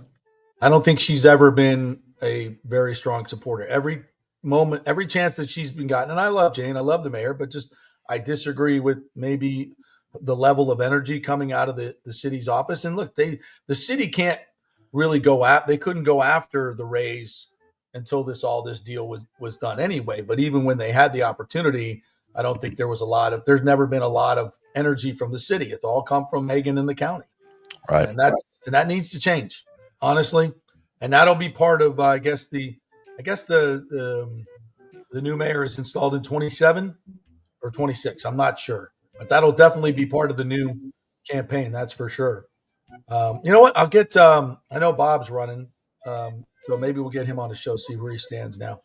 I don't think she's ever been a very strong supporter. Every moment, every chance that she's been gotten, and I love Jane, I love the mayor, but just I disagree with maybe the level of energy coming out of the city's office. And look, the city can't really they couldn't go after the Rays until all this deal was done anyway. But even when they had the opportunity, I don't think there's never been a lot of energy from the city. It's all come from Hagan and the county. Right. And that needs to change, honestly. And that'll be part of, I guess the new mayor is installed in 27 or 26. I'm not sure, but that'll definitely be part of the new campaign. That's for sure. You know what? I'll get, I know Bob's running. So maybe we'll get him on the show, see where he stands now.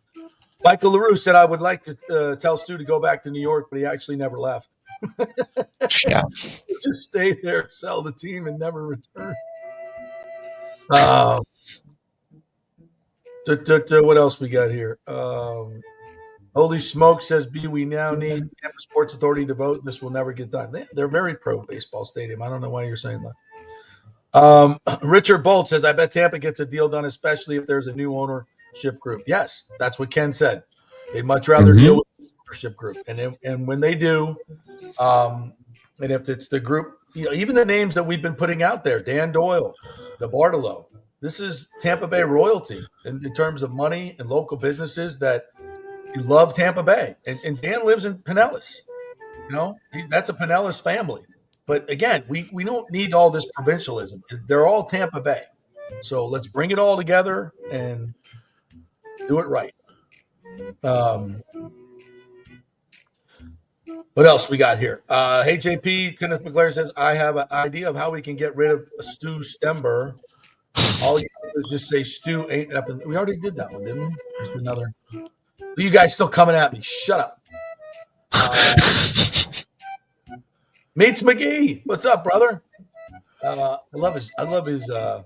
Michael LaRue said, I would like to tell Stu to go back to New York, but he actually never left. Yeah. Just stay there, sell the team, and never return. What else we got here? Holy smoke, says B, we now need Tampa Sports Authority to vote. This will never get done. They're very pro baseball stadium. I don't know why you're saying that. Richard Bolt says, I bet Tampa gets a deal done, especially if there's a new ownership group. Yes, that's what Ken said. They'd much rather deal with the ownership group. And when they do, and if it's the group, even the names that we've been putting out there, Dan Doyle, DeBartolo, this is Tampa Bay royalty in terms of money and local businesses that you love Tampa Bay. And Dan lives in Pinellas. That's a Pinellas family. But again, we don't need all this provincialism. They're all Tampa Bay. So let's bring it all together and do it right. What else we got here? Hey, JP, Kenneth McClare says, I have an idea of how we can get rid of Stu Stember. All you have to do is just say Stu ain't nothing. We already did that one, didn't we? There's another. You guys still coming at me. Shut up. Meets McGee. What's up, brother? I love his avatar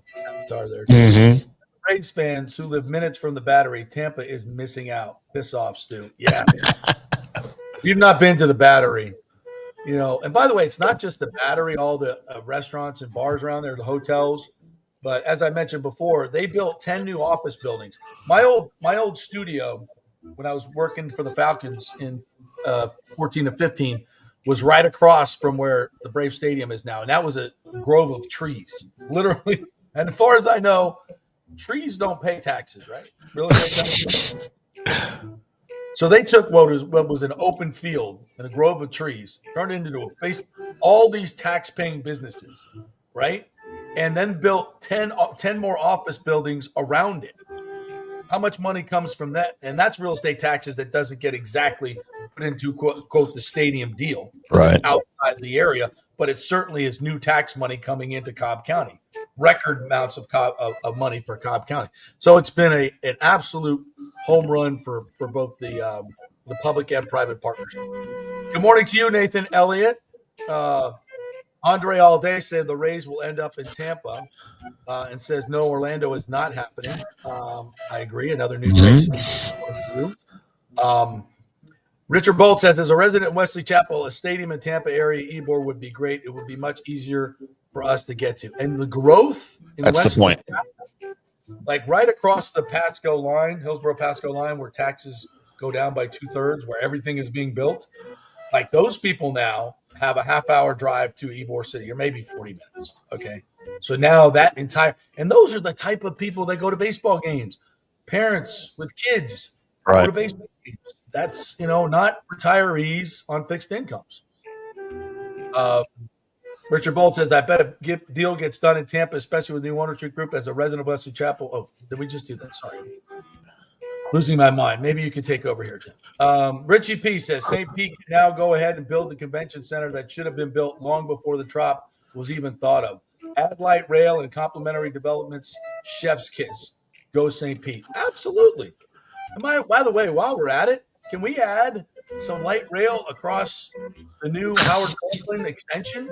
there. Mm-hmm. Rays fans who live minutes from the Battery, Tampa is missing out. Piss off, Stu. Yeah. You've not been to the Battery. And by the way, it's not just the Battery, all the restaurants and bars around there, the hotels. But as I mentioned before, they built 10 new office buildings. My old studio, when I was working for the Falcons in 14 to 15, was right across from where the Brave Stadium is now. And that was a grove of trees, literally. And as far as I know, trees don't pay taxes, right? Real estate taxes. So they took what was an open field and a grove of trees, turned it into all these tax-paying businesses, right? And then built 10 more office buildings around it. How much money comes from that? And that's real estate taxes that doesn't get exactly put into, quote, the stadium deal right outside the area, but it certainly is new tax money coming into Cobb County, record amounts of money for Cobb County. So it's been an absolute home run for both the public and private partners. Good morning to you, Nathan Elliott. Andre Alday said the Rays will end up in Tampa and says, no, Orlando is not happening. I agree. Another new face. Richard Bolt says, as a resident in Wesley Chapel, a stadium in Tampa area, Ybor would be great. It would be much easier for us to get to. And the growth in that's Wesley, the point. Like right across the Pasco line, Hillsborough Pasco line, where taxes go down by 2/3, where everything is being built. Like those people now have a half-hour drive to Ybor City, or maybe 40 minutes. Okay. So now and those are the type of people that go to baseball games. Parents with kids go to baseball games. That's, not retirees on fixed incomes. Richard Bolt says, I bet a deal gets done in Tampa, especially with the new ownership group as a resident of Wesley Chapel. Oh, did we just do that? Sorry. Losing my mind. Maybe you can take over here, Tim. Richie P says, St. Pete can now go ahead and build the convention center that should have been built long before the Trop was even thought of. Add light rail and complementary developments. Chef's kiss. Go St. Pete. Absolutely. By the way, while we're at it, can we add some light rail across the new Howard Franklin extension?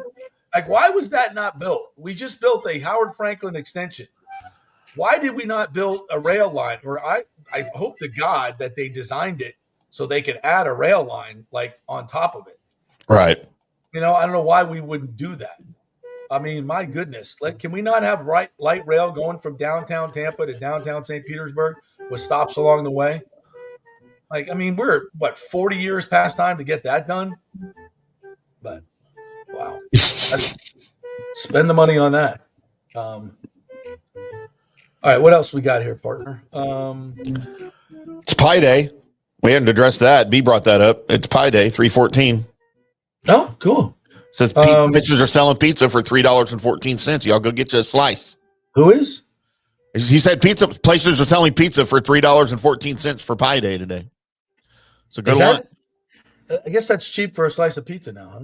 Like, why was that not built? We just built a Howard Franklin extension. Why did we not build a rail line? Or I hope to God that they designed it so they could add a rail line like on top of it. Right. I don't know why we wouldn't do that. I mean, my goodness, can we not have light rail going from downtown Tampa to downtown St. Petersburg with stops along the way? We're 40 years past time to get that done. But wow, spend the money on that. All right, what else we got here, partner? It's Pi Day. We hadn't addressed that. B brought that up. It's Pi Day, 3/14. Oh, cool. Says bitches are selling pizza for $3.14. Y'all go get you a slice. Who is? He said pizza places are selling pizza for $3.14 for Pi Day today. So good luck. I guess that's cheap for a slice of pizza now, huh?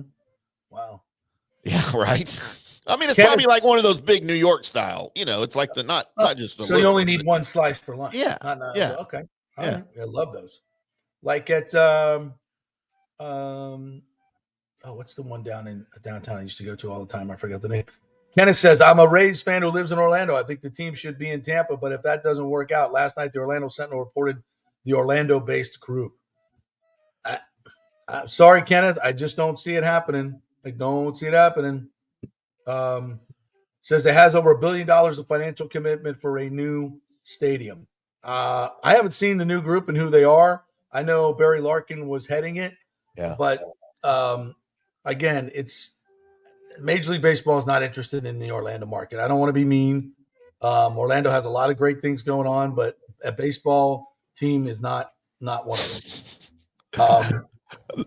Wow. Yeah, right. I mean, it's Ken- probably like one of those big New York style. It's like the not just. So you only need one slice for lunch. Yeah. Yeah. Okay. All Yeah. right. I love those. Like at what's the one down in downtown I used to go to all the time? I forgot the name. Kenneth says, I'm a Rays fan who lives in Orlando. I think the team should be in Tampa, but if that doesn't work out, last night the Orlando Sentinel reported the Orlando-based crew. I'm sorry, Kenneth. I just don't see it happening. I don't see it happening. Says it has over $1 billion of financial commitment for a new stadium. I haven't seen the new group and who they are. I know Barry Larkin was heading it. Yeah. But again, it's Major League Baseball is not interested in the Orlando market. I don't want to be mean. Orlando has a lot of great things going on, but a baseball team is not one of them.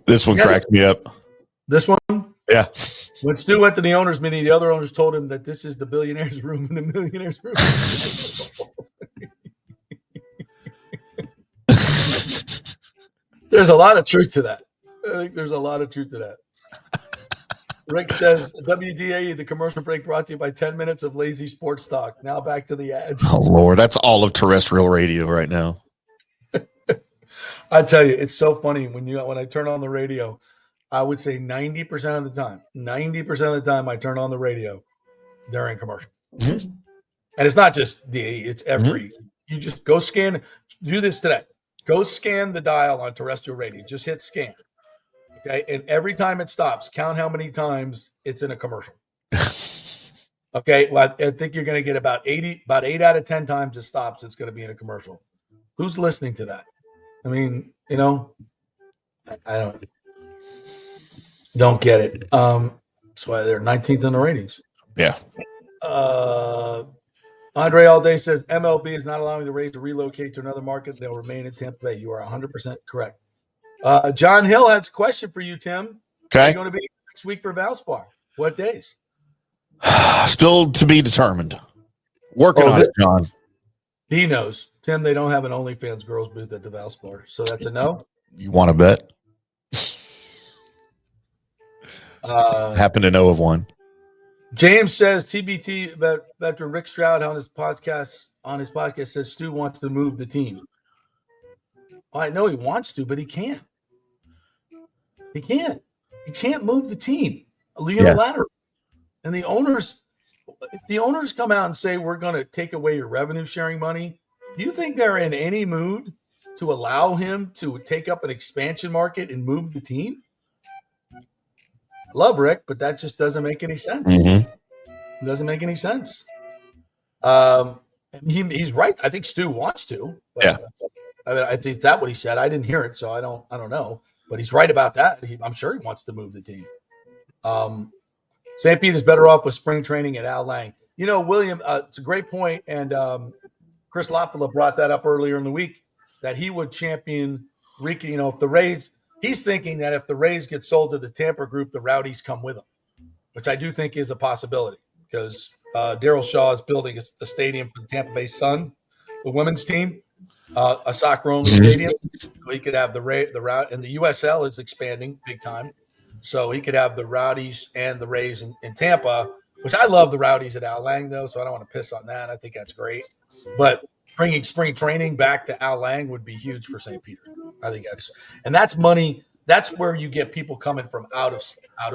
This one cracked me up. This one? Yeah. When Stu went to the owners' meeting, the other owners told him that this is the billionaire's room in the millionaire's room. There's a lot of truth to that. I think there's a lot of truth to that. Rick says, WDAE, the commercial break brought to you by 10 minutes of lazy sports talk. Now back to the ads. Oh, Lord. That's all of terrestrial radio right now. I tell you, it's so funny when I turn on the radio. I would say 90% of the time I turn on the radio during commercial. Mm-hmm. And it's not just DAE, it's every. You just go scan. Do this today. Go scan the dial on terrestrial radio. Just hit scan. Okay. And every time it stops, count how many times it's in a commercial. Okay. Well, I think you're going to get about 8 out of 10 times it stops, it's going to be in a commercial. Who's listening to that? I mean, I don't get it. That's why they're 19th in the ratings. Yeah. Andre All Day says MLB is not allowing the Rays to relocate to another market. They'll remain in Tampa Bay. You are 100% correct. John Hill has a question for you, Tim. Okay. You're going to be next week for Valspar. What days? Still to be determined. Working on it, John. He knows. Tim, they don't have an OnlyFans girls booth at the Valspar. So that's a no? You want to bet? Happen to know of one. James says TBT veteran Rick Stroud on his podcast says Stu wants to move the team. Well, I know he wants to, but he can't. He can't. He can't move the team unilaterally. And the owners come out and say we're going to take away your revenue sharing money. Do you think they're in any mood to allow him to take up an expansion market and move the team? Love Rick, but that just doesn't make any sense. Mm-hmm. It doesn't make any sense. He's right. I think Stu wants to. Yeah. I mean, I think that's what he said. I didn't hear it, so I don't know. But he's right about that. I'm sure he wants to move the team. St. Pete is better off with spring training at Al Lang. William, it's a great point, and Chris Lofila brought that up earlier in the week that he would champion Ricky. If the Rays. He's thinking that if the Rays get sold to the Tampa group, the Rowdies come with them, which I do think is a possibility because Daryl Shaw is building a stadium for the Tampa Bay Sun, the women's team, a soccer-only stadium. So he could have the Rowdies, and the USL is expanding big time. So he could have the Rowdies and the Rays in Tampa, which I love the Rowdies at Al Lang, though, so I don't want to piss on that. I think that's great. But bringing spring training back to Al Lang would be huge for St. Peter. I think that's money. That's where you get people coming from out of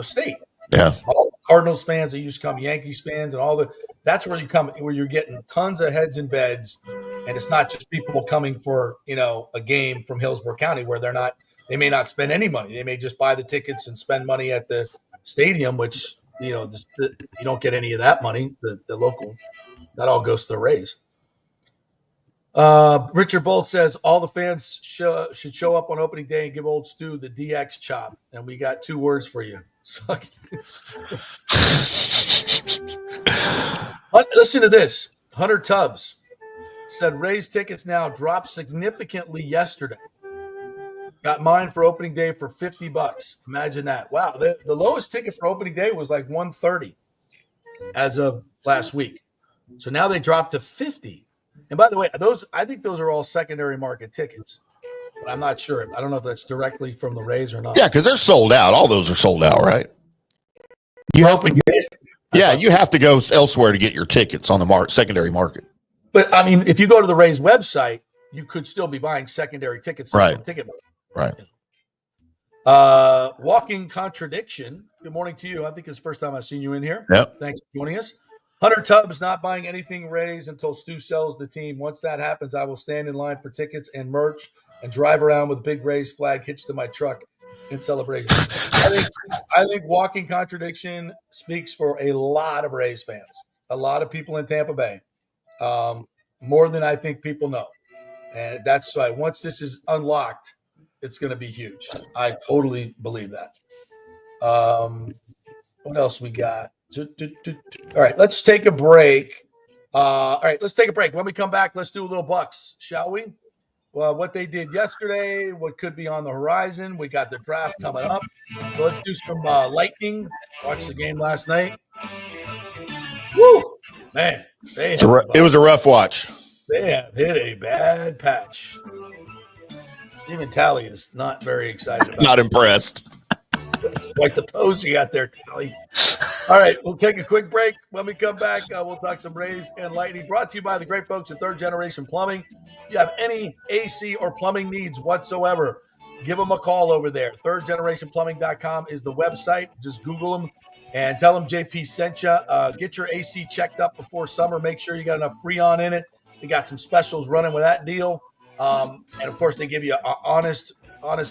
state. Yeah, all Cardinals fans that used to come, Yankees fans, and that's where you come, where you're getting tons of heads in beds, and it's not just people coming for a game from Hillsborough County where they may not spend any money. They may just buy the tickets and spend money at the stadium, which you don't get any of that money. The local, that all goes to the Rays. Richard Bolt says all the fans should show up on opening day and give old Stu the DX chop. And we got 2 words for you. Suck it. Listen to this. Hunter Tubbs said Rays tickets now dropped significantly yesterday. Got mine for opening day for $50. Imagine that. Wow. The lowest ticket for opening day was like $130 as of last week. So now they dropped to $50. And by the way, I think those are all secondary market tickets, but I'm not sure. I don't know if that's directly from the Rays or not. Yeah, because they're sold out. All those are sold out, right? You open day. Yeah, you have to go elsewhere to get your tickets on the secondary market. But I mean, if you go to the Rays website, you could still be buying secondary tickets. Right. From Ticket Market. Right. Walking contradiction. Good morning to you. I think it's the first time I've seen you in here. Yep. Thanks for joining us. Hunter Tubbs not buying anything Rays until Stu sells the team. Once that happens, I will stand in line for tickets and merch and drive around with a big Rays flag hitched to my truck in celebration. I think walking contradiction speaks for a lot of Rays fans, a lot of people in Tampa Bay, more than I think people know. And that's why once this is unlocked, it's going to be huge. I totally believe that. What else we got? All right, let's take a break. Let's take a break. When we come back, let's do a little Bucs, shall we? Well, what they did yesterday, what could be on the horizon. We got the draft coming up. So let's do some lightning. Watched the game last night. Woo! Man, it was a rough watch. They have hit a bad patch. Even Tally is not very excited about Not impressed. It's quite the pose you got there, Tally. All right, we'll take a quick break. When we come back, we'll talk some Rays and Lightning. Brought to you by the great folks at Third Generation Plumbing. If you have any AC or plumbing needs whatsoever, give them a call over there. ThirdGenerationPlumbing.com is the website. Just Google them and tell them JP sent you. Get your AC checked up before summer. Make sure you got enough Freon in it. We got some specials running with that deal. And, of course, they give you an honest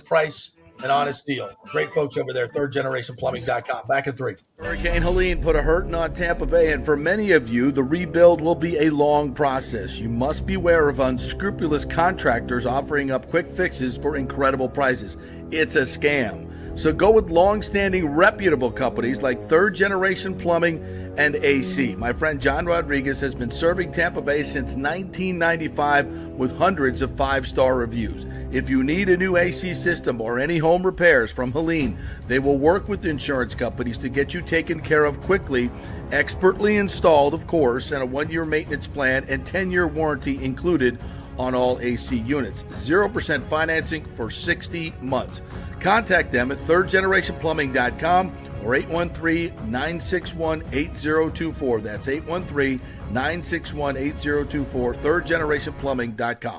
price, an honest deal. Great folks over there, thirdgenerationplumbing.com. Back in 3. Hurricane Helene put a hurting on Tampa Bay, and for many of you, the rebuild will be a long process. You must beware of unscrupulous contractors offering up quick fixes for incredible prices. It's a scam. So go with long-standing, reputable companies like Third Generation Plumbing and AC. My friend John Rodriguez has been serving Tampa Bay since 1995 with hundreds of 5-star reviews. If you need a new AC system or any home repairs from Helene, they will work with insurance companies to get you taken care of quickly, expertly installed, of course, and a 1-year maintenance plan and 10-year warranty included on all AC units. 0% financing for 60 months. Contact them at thirdgenerationplumbing.com or 813-961-8024. That's 813-961-8024, thirdgenerationplumbing.com.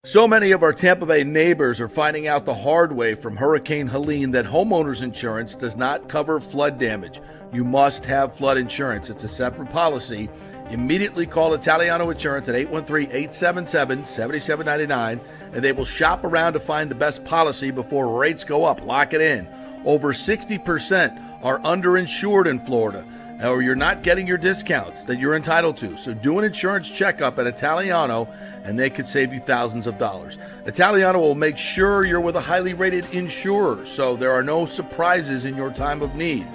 So many of our Tampa Bay neighbors are finding out the hard way from Hurricane Helene that homeowners insurance does not cover flood damage. You must have flood insurance. It's a separate policy. Immediately call Italiano Insurance at 813-877-7799, and they will shop around to find the best policy before rates go up. Lock it in. Over 60% are underinsured in Florida, or you're not getting your discounts that you're entitled to. So do an insurance checkup at Italiano, and they could save you thousands of dollars. Italiano will make sure you're with a highly rated insurer, so there are no surprises in your time of need.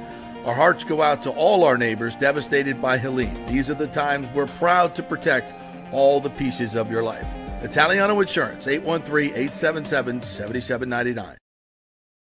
Our hearts go out to all our neighbors devastated by Helene. These are the times we're proud to protect all the pieces of your life. Italiano Insurance, 813-877-7799.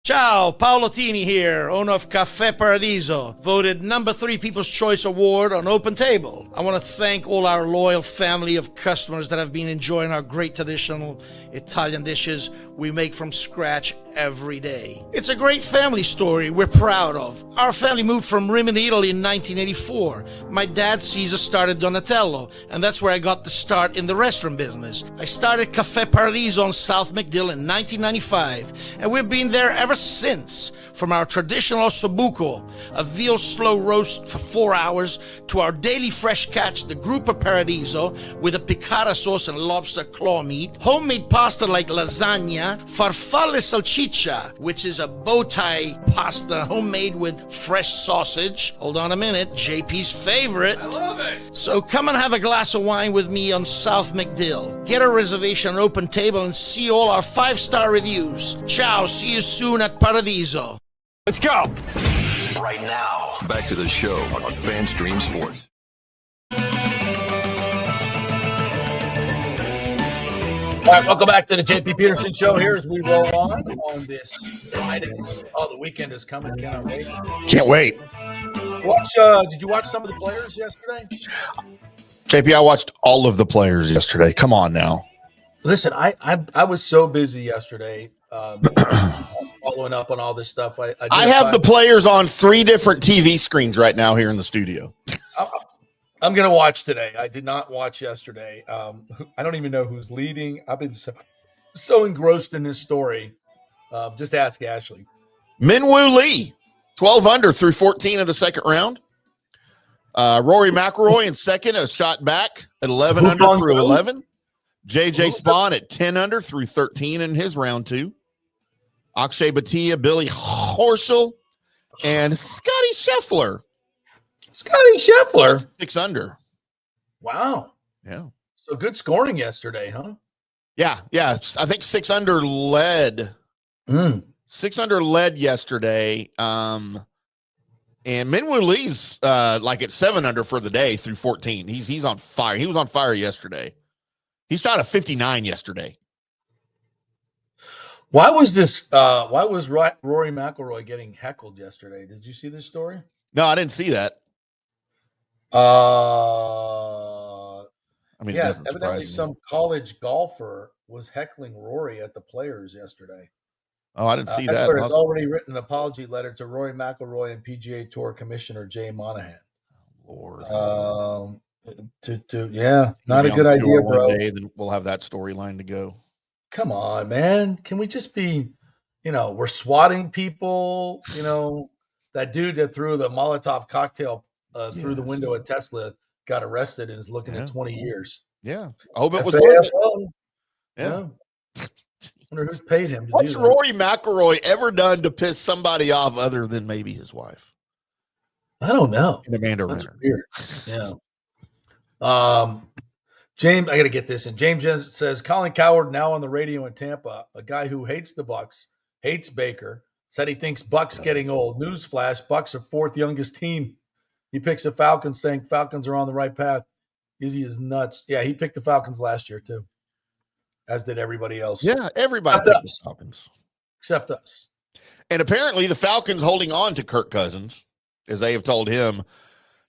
Ciao, Paolo Tini here, owner of Caffè Paradiso, voted number 3 People's Choice Award on Open Table. I want to thank all our loyal family of customers that have been enjoying our great traditional Italian dishes we make from scratch every day. It's a great family story we're proud of. Our family moved from Rimini, Italy in 1984. My dad, Caesar, started Donatello, and that's where I got the start in the restaurant business. I started Caffè Paradiso on South McDill in 1995, and we've been there ever since. From our traditional ossobuco, a veal slow roast for 4 hours, to our daily fresh catch, the Gruppo Paradiso, with a piccata sauce and lobster claw meat, homemade pasta like lasagna, farfalle salchicha, which is a bow tie pasta homemade with fresh sausage. Hold on a minute, JP's favorite. I love it. So come and have a glass of wine with me on South McDill. Get a reservation on Open Table and see all our 5-star reviews. Ciao, see you soon at Paradiso. Let's go. Right now, back to the show on FanStream Sports. All right, welcome back to the JP Peterson Show here as we roll on this Friday. Oh, the weekend is coming. Cannot wait. Can't wait. Did you watch some of the players yesterday? JP, I watched all of the players yesterday. Come on now. Listen, I was so busy yesterday following up on all this stuff. I have the players on 3 different TV screens right now here in the studio. I'm going to watch today. I did not watch yesterday. I don't even know who's leading. I've been so engrossed in this story. Just ask Ashley. Minwoo Lee, 12 under through 14 of the second round. Rory McIlroy in second, a shot back at 11 under through 11. JJ Spawn at 10 under through 13 in his round 2. Akshay Bhatia, Billy Horschel, and Scotty Scheffler. Scotty Scheffler. 6 under. Wow. Yeah. So good scoring yesterday, huh? Yeah. I think 6 under led. 6 under led yesterday. And Minwoo Lee's like at 7 under for the day through 14. He's on fire. He was on fire yesterday. He shot a 59 yesterday. Why was Rory McIlroy getting heckled yesterday? Did you see this story? No, I didn't see that. I mean, yeah, evidently some college golfer was heckling Rory at the Players yesterday. Oh, I didn't see that. Heckler has already written an apology letter to Rory McIlroy and PGA Tour Commissioner Jay Monahan. Lord. Not a good idea, bro. One day, then we'll have that storyline to go. Come on, man. Can we just be, we're swatting people, that dude that threw the Molotov cocktail through the window at Tesla got arrested and is looking at 20 years. Yeah. I hope it was worth it. Yeah. Wonder who's paid him to What's do that. Rory McIlroy ever done to piss somebody off other than maybe his wife? I don't know. And Amanda That's Renner. weird. Yeah. James, I got to get this in. James says, Colin Cowherd now on the radio in Tampa, a guy who hates the Bucs, hates Baker, said he thinks Bucs getting old. Newsflash, Bucs are 4th youngest team. He picks the Falcons, saying Falcons are on the right path. He is nuts. Yeah, he picked the Falcons last year too, as did everybody else. Yeah, everybody Except picked the Falcons. Except us. And apparently the Falcons holding on to Kirk Cousins, as they have told him,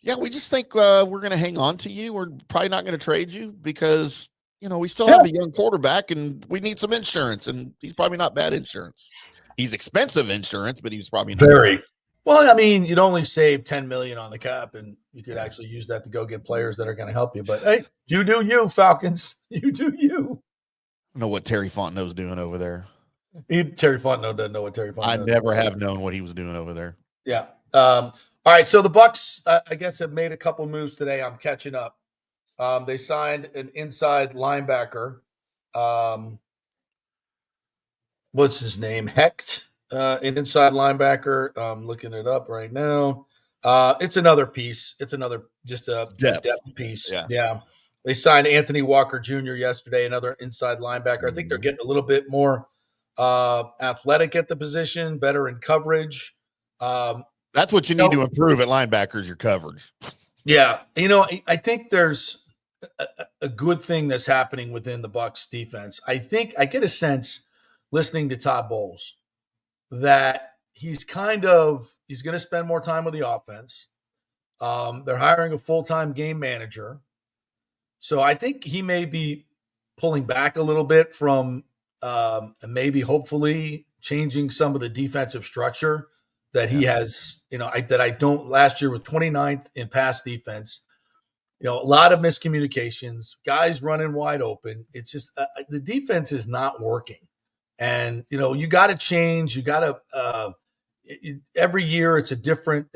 yeah, we just think we're going to hang on to you. We're probably not going to trade you because, we still have a young quarterback and we need some insurance. And he's probably not bad insurance. He's expensive insurance, but he's probably not very. Well, I mean, you'd only save $10 million on the cap, and you could actually use that to go get players that are going to help you. But hey, you do you, Falcons. You do you. I don't know what Terry Fontenot's doing over there. Terry Fontenot doesn't know what Terry Fontenot. I never have known what he was doing over there. Yeah. All right. So the Bucs, I guess, have made a couple moves today. I'm catching up. They signed an inside linebacker. What's his name? Hecht. An inside linebacker. I'm looking it up right now. It's another piece. It's another just a depth piece. Yeah. They signed Anthony Walker Jr. yesterday, another inside linebacker. I think they're getting a little bit more athletic at the position, better in coverage. That's what you need to improve at linebackers, your coverage. Yeah. I think there's a good thing that's happening within the Bucs defense. I get a sense listening to Todd Bowles that he's going to spend more time with the offense. They're hiring a full-time game manager. So I think he may be pulling back a little bit from maybe hopefully changing some of the defensive structure that he has, last year with 29th in pass defense, a lot of miscommunications, guys running wide open. It's just the defense is not working. And, you got to change. You got to every year it's a different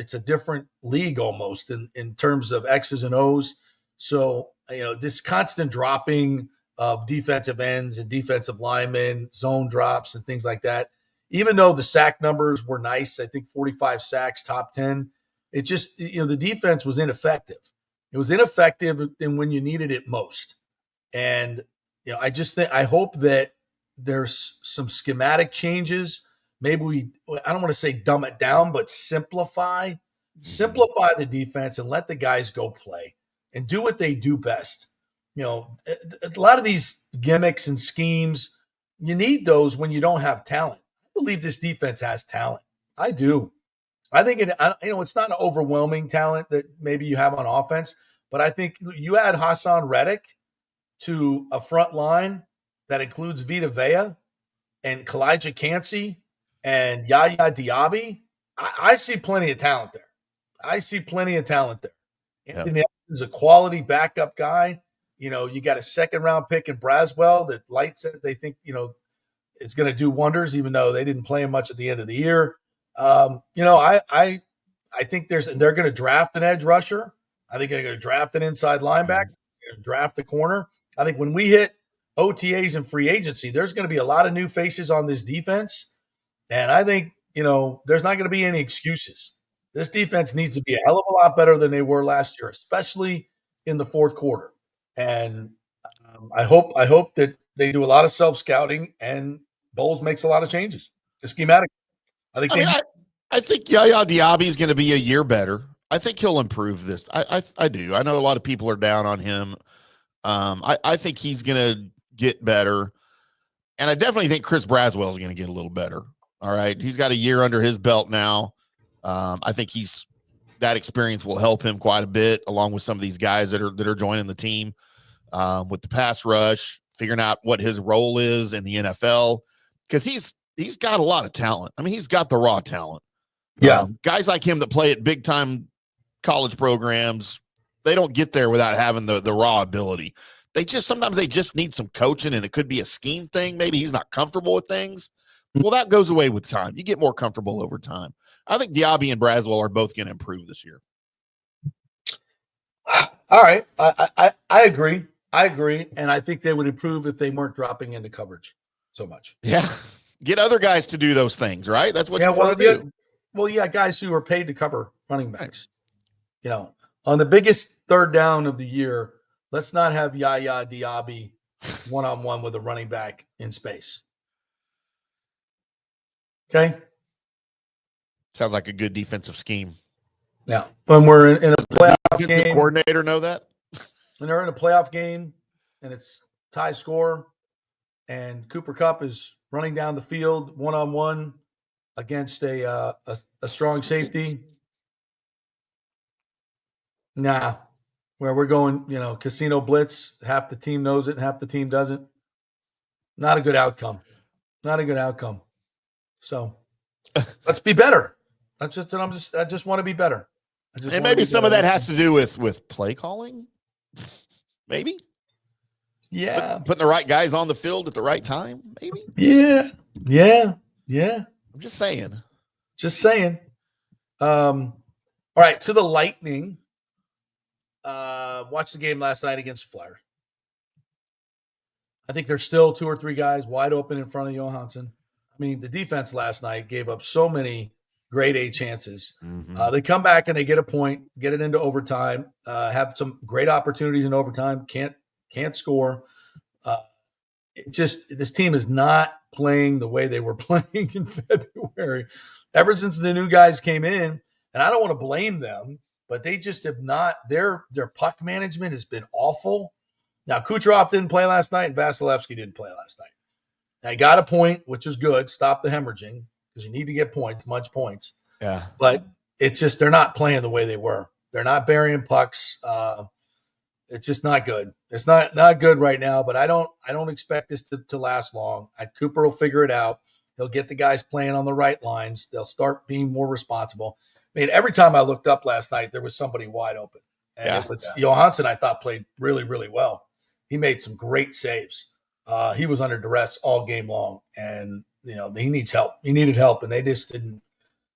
league almost in terms of X's and O's. So, this constant dropping of defensive ends and defensive linemen, zone drops and things like that. Even though the sack numbers were nice, I think 45 sacks, top 10, it just, the defense was ineffective. It was ineffective in when you needed it most. And, I hope that there's some schematic changes. Maybe I don't want to say dumb it down, but simplify the defense and let the guys go play and do what they do best. A lot of these gimmicks and schemes, you need those when you don't have talent. I believe this defense has talent. I do. I think it's not an overwhelming talent that maybe you have on offense, but I think you add Hassan Reddick to a front line that includes Vita Vea and Kalijah Cansey and Yaya Diaby, I see plenty of talent there. Anthony is a quality backup guy. You got a second-round pick in Braswell that Light says they think, it's going to do wonders, even though they didn't play him much at the end of the year. I think they're going to draft an edge rusher. I think they're going to draft an inside linebacker, draft a corner. I think when we hit OTAs and free agency, there's going to be a lot of new faces on this defense. And I think, there's not going to be any excuses. This defense needs to be a hell of a lot better than they were last year, especially in the fourth quarter. And I hope that they do a lot of self-scouting and Bowles makes a lot of changes. Schematic. I think Yaya Diaby is going to be a year better. I think he'll improve this. I do. I know a lot of people are down on him. I think he's going to get better. And I definitely think Chris Braswell is going to get a little better. All right. He's got a year under his belt now. I think that experience will help him quite a bit, along with some of these guys that are joining the team with the pass rush, figuring out what his role is in the NFL, because he's got a lot of talent. I mean, he's got the raw talent. Yeah. Guys like him that play at big time college programs, they don't get there without having the raw ability. Sometimes they just need some coaching, and it could be a scheme thing. Maybe he's not comfortable with things. Well, that goes away with time. You get more comfortable over time. I think Diaby and Braswell are both going to improve this year. All right. I agree. And I think they would improve if they weren't dropping into coverage so much. Yeah. Get other guys to do those things, right? That's what you want to do. Well, yeah, guys who are paid to cover running backs. On the biggest third down of the year, let's not have Yaya Diaby one-on-one with a running back in space. Okay? Sounds like a good defensive scheme. Now, when we're in a playoff game, the coordinator know that? When they're in a playoff game and it's tie score and Cooper Kupp is running down the field one-on-one against a strong safety, where we're going, casino blitz, half the team knows it, half the team doesn't. Not a good outcome. So let's be better. I just want to be better. And maybe some of that has to do with play calling. Maybe. Yeah. Putting the right guys on the field at the right time. Maybe. Yeah. I'm just saying. All right. To the Lightning. Watched the game last night against the Flyers. I think there's still 2 or 3 guys wide open in front of Johansson. I mean, the defense last night gave up so many grade A chances. Mm-hmm. They come back and they get a point, get it into overtime, have some great opportunities in overtime, can't score. This team is not playing the way they were playing in February. Ever since the new guys came in, and I don't want to blame them, but they just have not – their puck management has been awful. Now, Kucherov didn't play last night, and Vasilevsky didn't play last night. Now, he got a point, which was good. Stop the hemorrhaging, because you need to get much points. Yeah. But it's just they're not playing the way they were. They're not burying pucks. It's just not good. It's not good right now, but I don't expect this to last long. Cooper will figure it out. He'll get the guys playing on the right lines. They'll start being more responsible. I mean, every time I looked up last night, there was somebody wide open. And it was Johansson, I thought, played really, really well. He made some great saves. He was under duress all game long, and he needs help. He needed help, and they just didn't.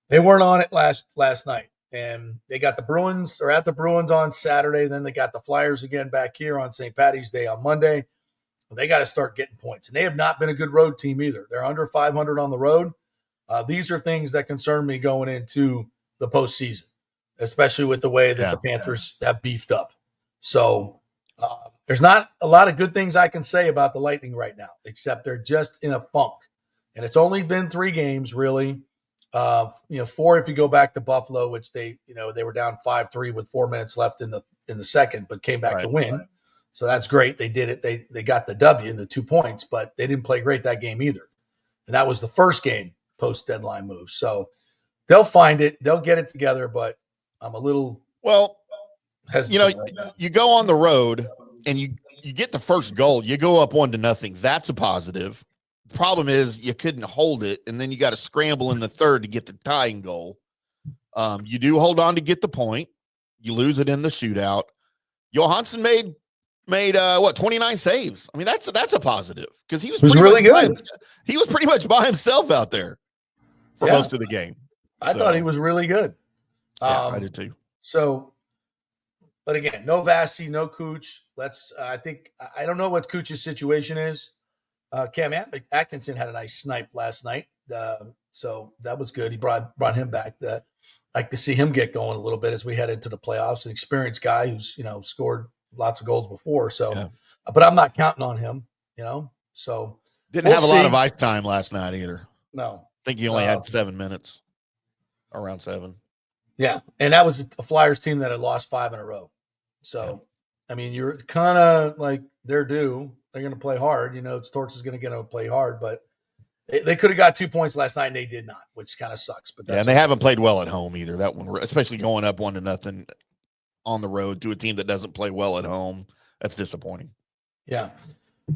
They weren't on it last night, and they got the Bruins. They're at the Bruins on Saturday. Then they got the Flyers again back here on St. Patty's Day on Monday. They got to start getting points, and they have not been a good road team either. They're under 500 on the road. These are things that concern me going into the postseason, especially with the way that the Panthers have beefed up. So there's not a lot of good things I can say about the Lightning right now, except they're just in a funk. And it's only been 3 games, really. 4 if you go back to Buffalo, which they were down 5-3 with 4 minutes left in the second, but came back to win. Right. So that's great. They did it. They got the W and the 2 points, but they didn't play great that game either. And that was the first game post-deadline move. So they'll find it. They'll get it together, but I'm a little hesitant right now. You go on the road and you get the first goal. You go up 1-0. That's a positive. Problem is you couldn't hold it, and then you got to scramble in the third to get the tying goal. You do hold on to get the point. You lose it in the shootout. Johansson made 29 saves. I mean, that's a positive because he was really good. He was pretty much by himself out there for most of the game. I thought he was really good. I did too. So, but again, no Vasi, no Cooch. I don't know what Cooch's situation is. Cam Atkinson had a nice snipe last night. So that was good. He brought him back. I like to see him get going a little bit as we head into the playoffs. An experienced guy who's, scored lots of goals before. So, but I'm not counting on him, so didn't have a lot of ice time last night either. No, I think he only had 7 minutes, around 7. Yeah. And that was a Flyers team that had lost 5 in a row. So, I mean, you're kind of like they're due. They're going to play hard. Torts is going to get them to play hard, but they could have got 2 points last night and they did not, which kind of sucks. But and they haven't played well at home either. That one, especially going up 1-0 on the road to a team that doesn't play well at home. That's disappointing. Yeah.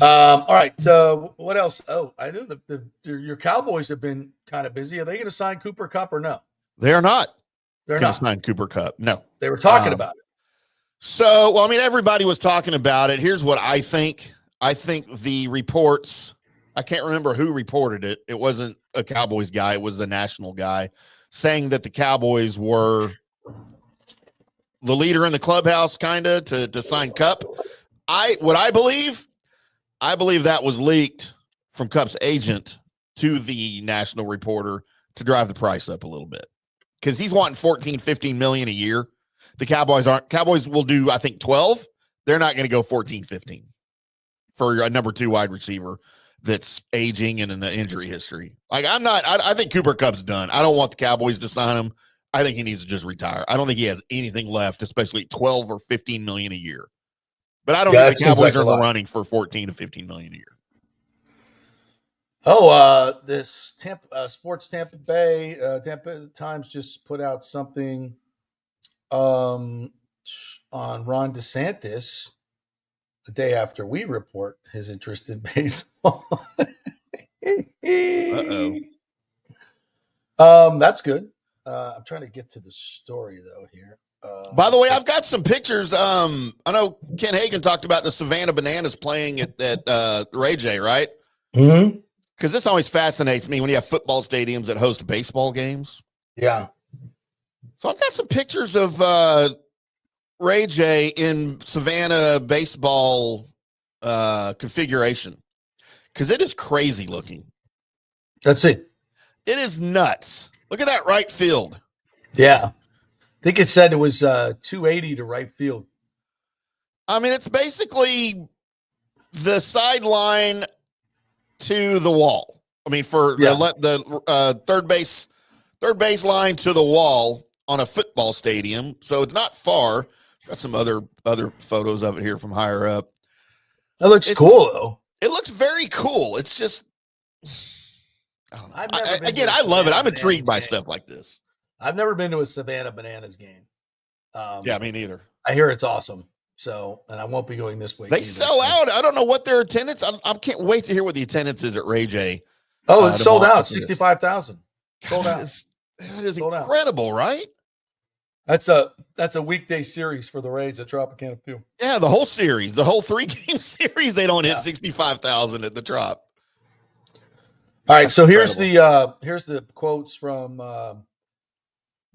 All right. So what else? Oh, I knew your Cowboys have been kind of busy. Are they going to sign Cooper Kupp or no? They are not. They're going not to sign Cooper Kupp. No. They were talking about it. So, well, I mean, everybody was talking about it. Here's what I think. I think the reports, I can't remember who reported it. It wasn't a Cowboys guy. It was a national guy saying that the Cowboys were the leader in the clubhouse kind of to sign Kupp. I believe that was leaked from Kupp's agent to the national reporter to drive the price up a little bit because he's wanting 14, 15 million a year. The Cowboys will do, I think, 12. They're not going to go 14, 15 for a number 2 wide receiver that's aging and in the injury history. I think Cooper Kupp's done. I don't want the Cowboys to sign him. I think he needs to just retire. I don't think he has anything left, especially 12 or 15 million a year. But I don't think the Cowboys are running for 14 to 15 million a year. Oh, this Sports Tampa Bay, Tampa Times just put out something on Ron DeSantis the day after we report his interest in baseball. That's good. I'm trying to get to the story though here. By the way, I've got some pictures. I know Ken Hagen talked about the Savannah Bananas playing at Ray J, right? Mm-hmm. Because this always fascinates me when you have football stadiums that host baseball games. Yeah. So I've got some pictures of Ray J in Savannah baseball configuration because it is crazy looking. Let's see. It is nuts. Look at that right field. Yeah. I think it said it was 280 to right field. I mean, it's basically the sideline to the wall. I mean, for the third base line to the wall on a football stadium. So it's not far. Got some other photos of it here from higher up. That looks cool, though. It looks very cool. It's just, I don't know. I love it. I'm intrigued by stuff like this. I've never been to a Savannah Bananas game. Yeah, me neither. I hear it's awesome. So, and I won't be going this week. They sell out. I don't know what their attendance. I can't wait to hear what the attendance is at Ray J. Oh, it's sold out. 65,000. Sold out. That is incredible, right? That's a weekday series for the Rays at Tropicana Field. Yeah, the whole series, the whole 3-game series, they don't hit 65,000 at the Trop. All right, so here's the quotes from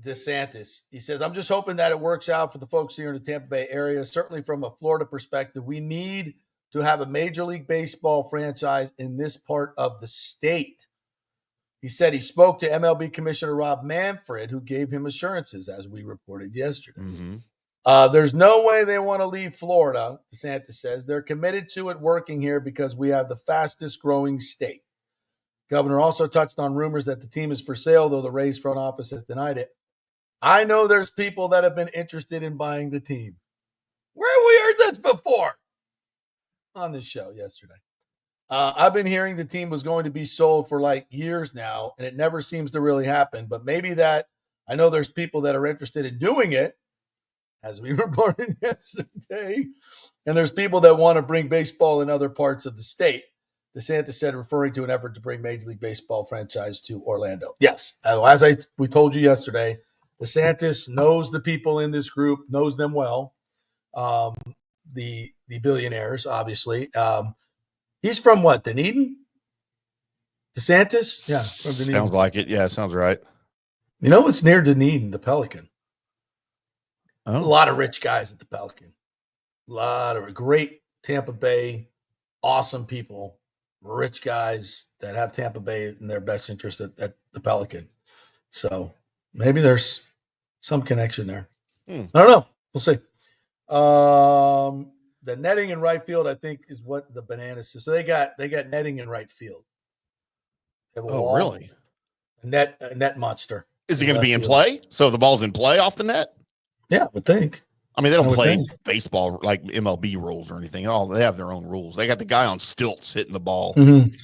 DeSantis. He says, "I'm just hoping that it works out for the folks here in the Tampa Bay area. Certainly from a Florida perspective, we need to have a Major League Baseball franchise in this part of the state." He said he spoke to MLB Commissioner Rob Manfred, who gave him assurances, as we reported yesterday. Mm-hmm. There's no way they want to leave Florida, DeSantis says. They're committed to it working here because we have the fastest growing state. Governor also touched on rumors that the team is for sale, though the Rays front office has denied it. I know there's people that have been interested in buying the team. Where have we heard this before? On this show yesterday. I've been hearing the team was going to be sold for like years now, and it never seems to really happen. But maybe that, I know there's people that are interested in doing it, as we reported yesterday, and there's people that want to bring baseball in other parts of the state. DeSantis said, referring to an effort to bring Major League Baseball franchise to Orlando. Yes, we told you yesterday, DeSantis knows the people in this group, knows them well. The billionaires, obviously. He's from what? Dunedin? DeSantis? Yeah, from Dunedin. Sounds like it. Yeah, sounds right. You know what's near Dunedin? The Pelican. Oh. A lot of rich guys at the Pelican. A lot of great Tampa Bay, awesome people, rich guys that have Tampa Bay in their best interest at the Pelican. So maybe there's some connection there. I don't know. We'll see. The netting in right field, I think, is what the Bananas says. So they got netting in right field. Oh, really? A net monster. Is he going to be in play? So the ball's in play off the net? Yeah, I would think. I mean, they don't play baseball like MLB rules or anything. They have their own rules. They got the guy on stilts hitting the ball. Mm-hmm.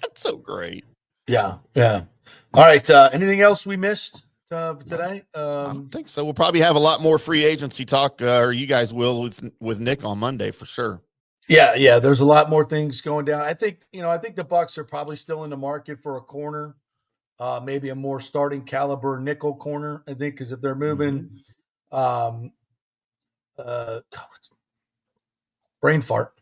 That's so great. Yeah. All right. Anything else we missed today? I don't think so. We'll probably have a lot more free agency talk, or you guys will with Nick on Monday for sure. Yeah. There's a lot more things going down. I think the Bucs are probably still in the market for a corner, maybe a more starting caliber nickel corner. I think because if they're moving, brain fart,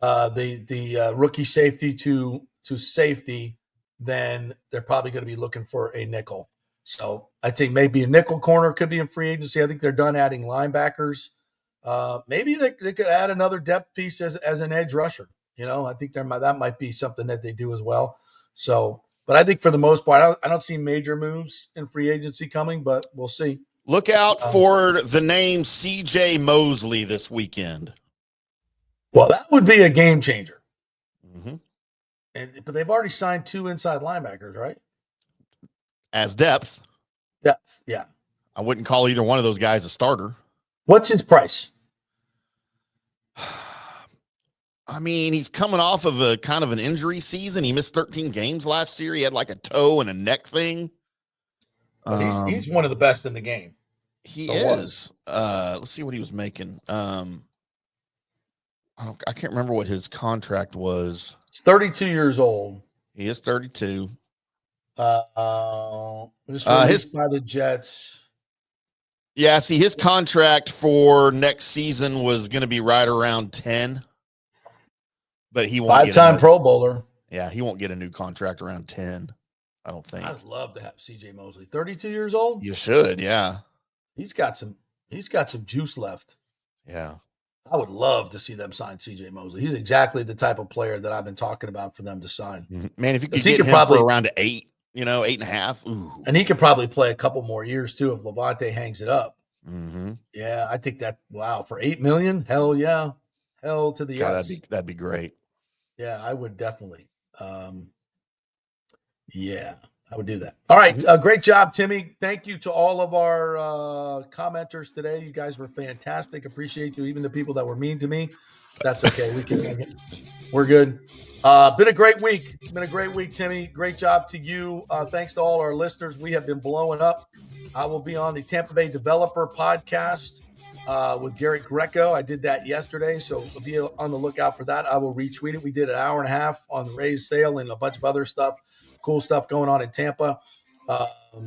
the rookie safety to safety, then they're probably going to be looking for a nickel. So I think maybe a nickel corner could be in free agency. I think they're done adding linebackers. Maybe they could add another depth piece as an edge rusher. I think that might be something that they do as well. So, but I think for the most part, I don't see major moves in free agency coming, but we'll see. Look out for the name C.J. Mosley this weekend. Well, that would be a game changer. Mm-hmm. But they've already signed 2 inside linebackers, right? As depth. Depth, yeah. I wouldn't call either one of those guys a starter. What's his price? I mean, he's coming off of a kind of an injury season. He missed 13 games last year. He had like a toe and a neck thing. He's one of the best in the game. He is. Let's see what he was making. I can't remember what his contract was. He's 32 years old. He is 32. Just released by the Jets. Yeah, see, his contract for next season was going to be right around 10. But he won't. 5-time Pro Bowler. Yeah, he won't get a new contract around 10. I don't think. I'd love to have C.J. Mosley. 32 years old? You should, yeah. He's got some juice left. Yeah. I would love to see them sign C.J. Mosley. He's exactly the type of player that I've been talking about for them to sign. Man, if you could get him for around 8, 8.5. Ooh. And he could probably play a couple more years too if Levante hangs it up. Mm-hmm. Yeah, I think that. Wow, for $8 million, hell yeah, hell to the yes. That'd be great. Yeah, I would definitely. Yeah, I would do that. All right, great job, Timmy. Thank you to all of our commenters today. You guys were fantastic. Appreciate you, even the people that were mean to me. That's okay. We're good. Been a great week. Timmy. Great job to you. Thanks to all our listeners. We have been blowing up. I will be on the Tampa Bay Developer Podcast with Garrett Greco. I did that yesterday, so be on the lookout for that. I will retweet it. We did an hour and a half on the Rays sale and a bunch of other stuff, cool stuff going on in Tampa.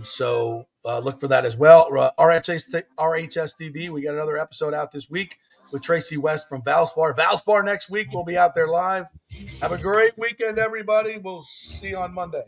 So look for that as well. RHS TV, we got another episode out this week with Tracy West from Valspar. Valspar next week. We'll be out there live. Have a great weekend, everybody. We'll see you on Monday.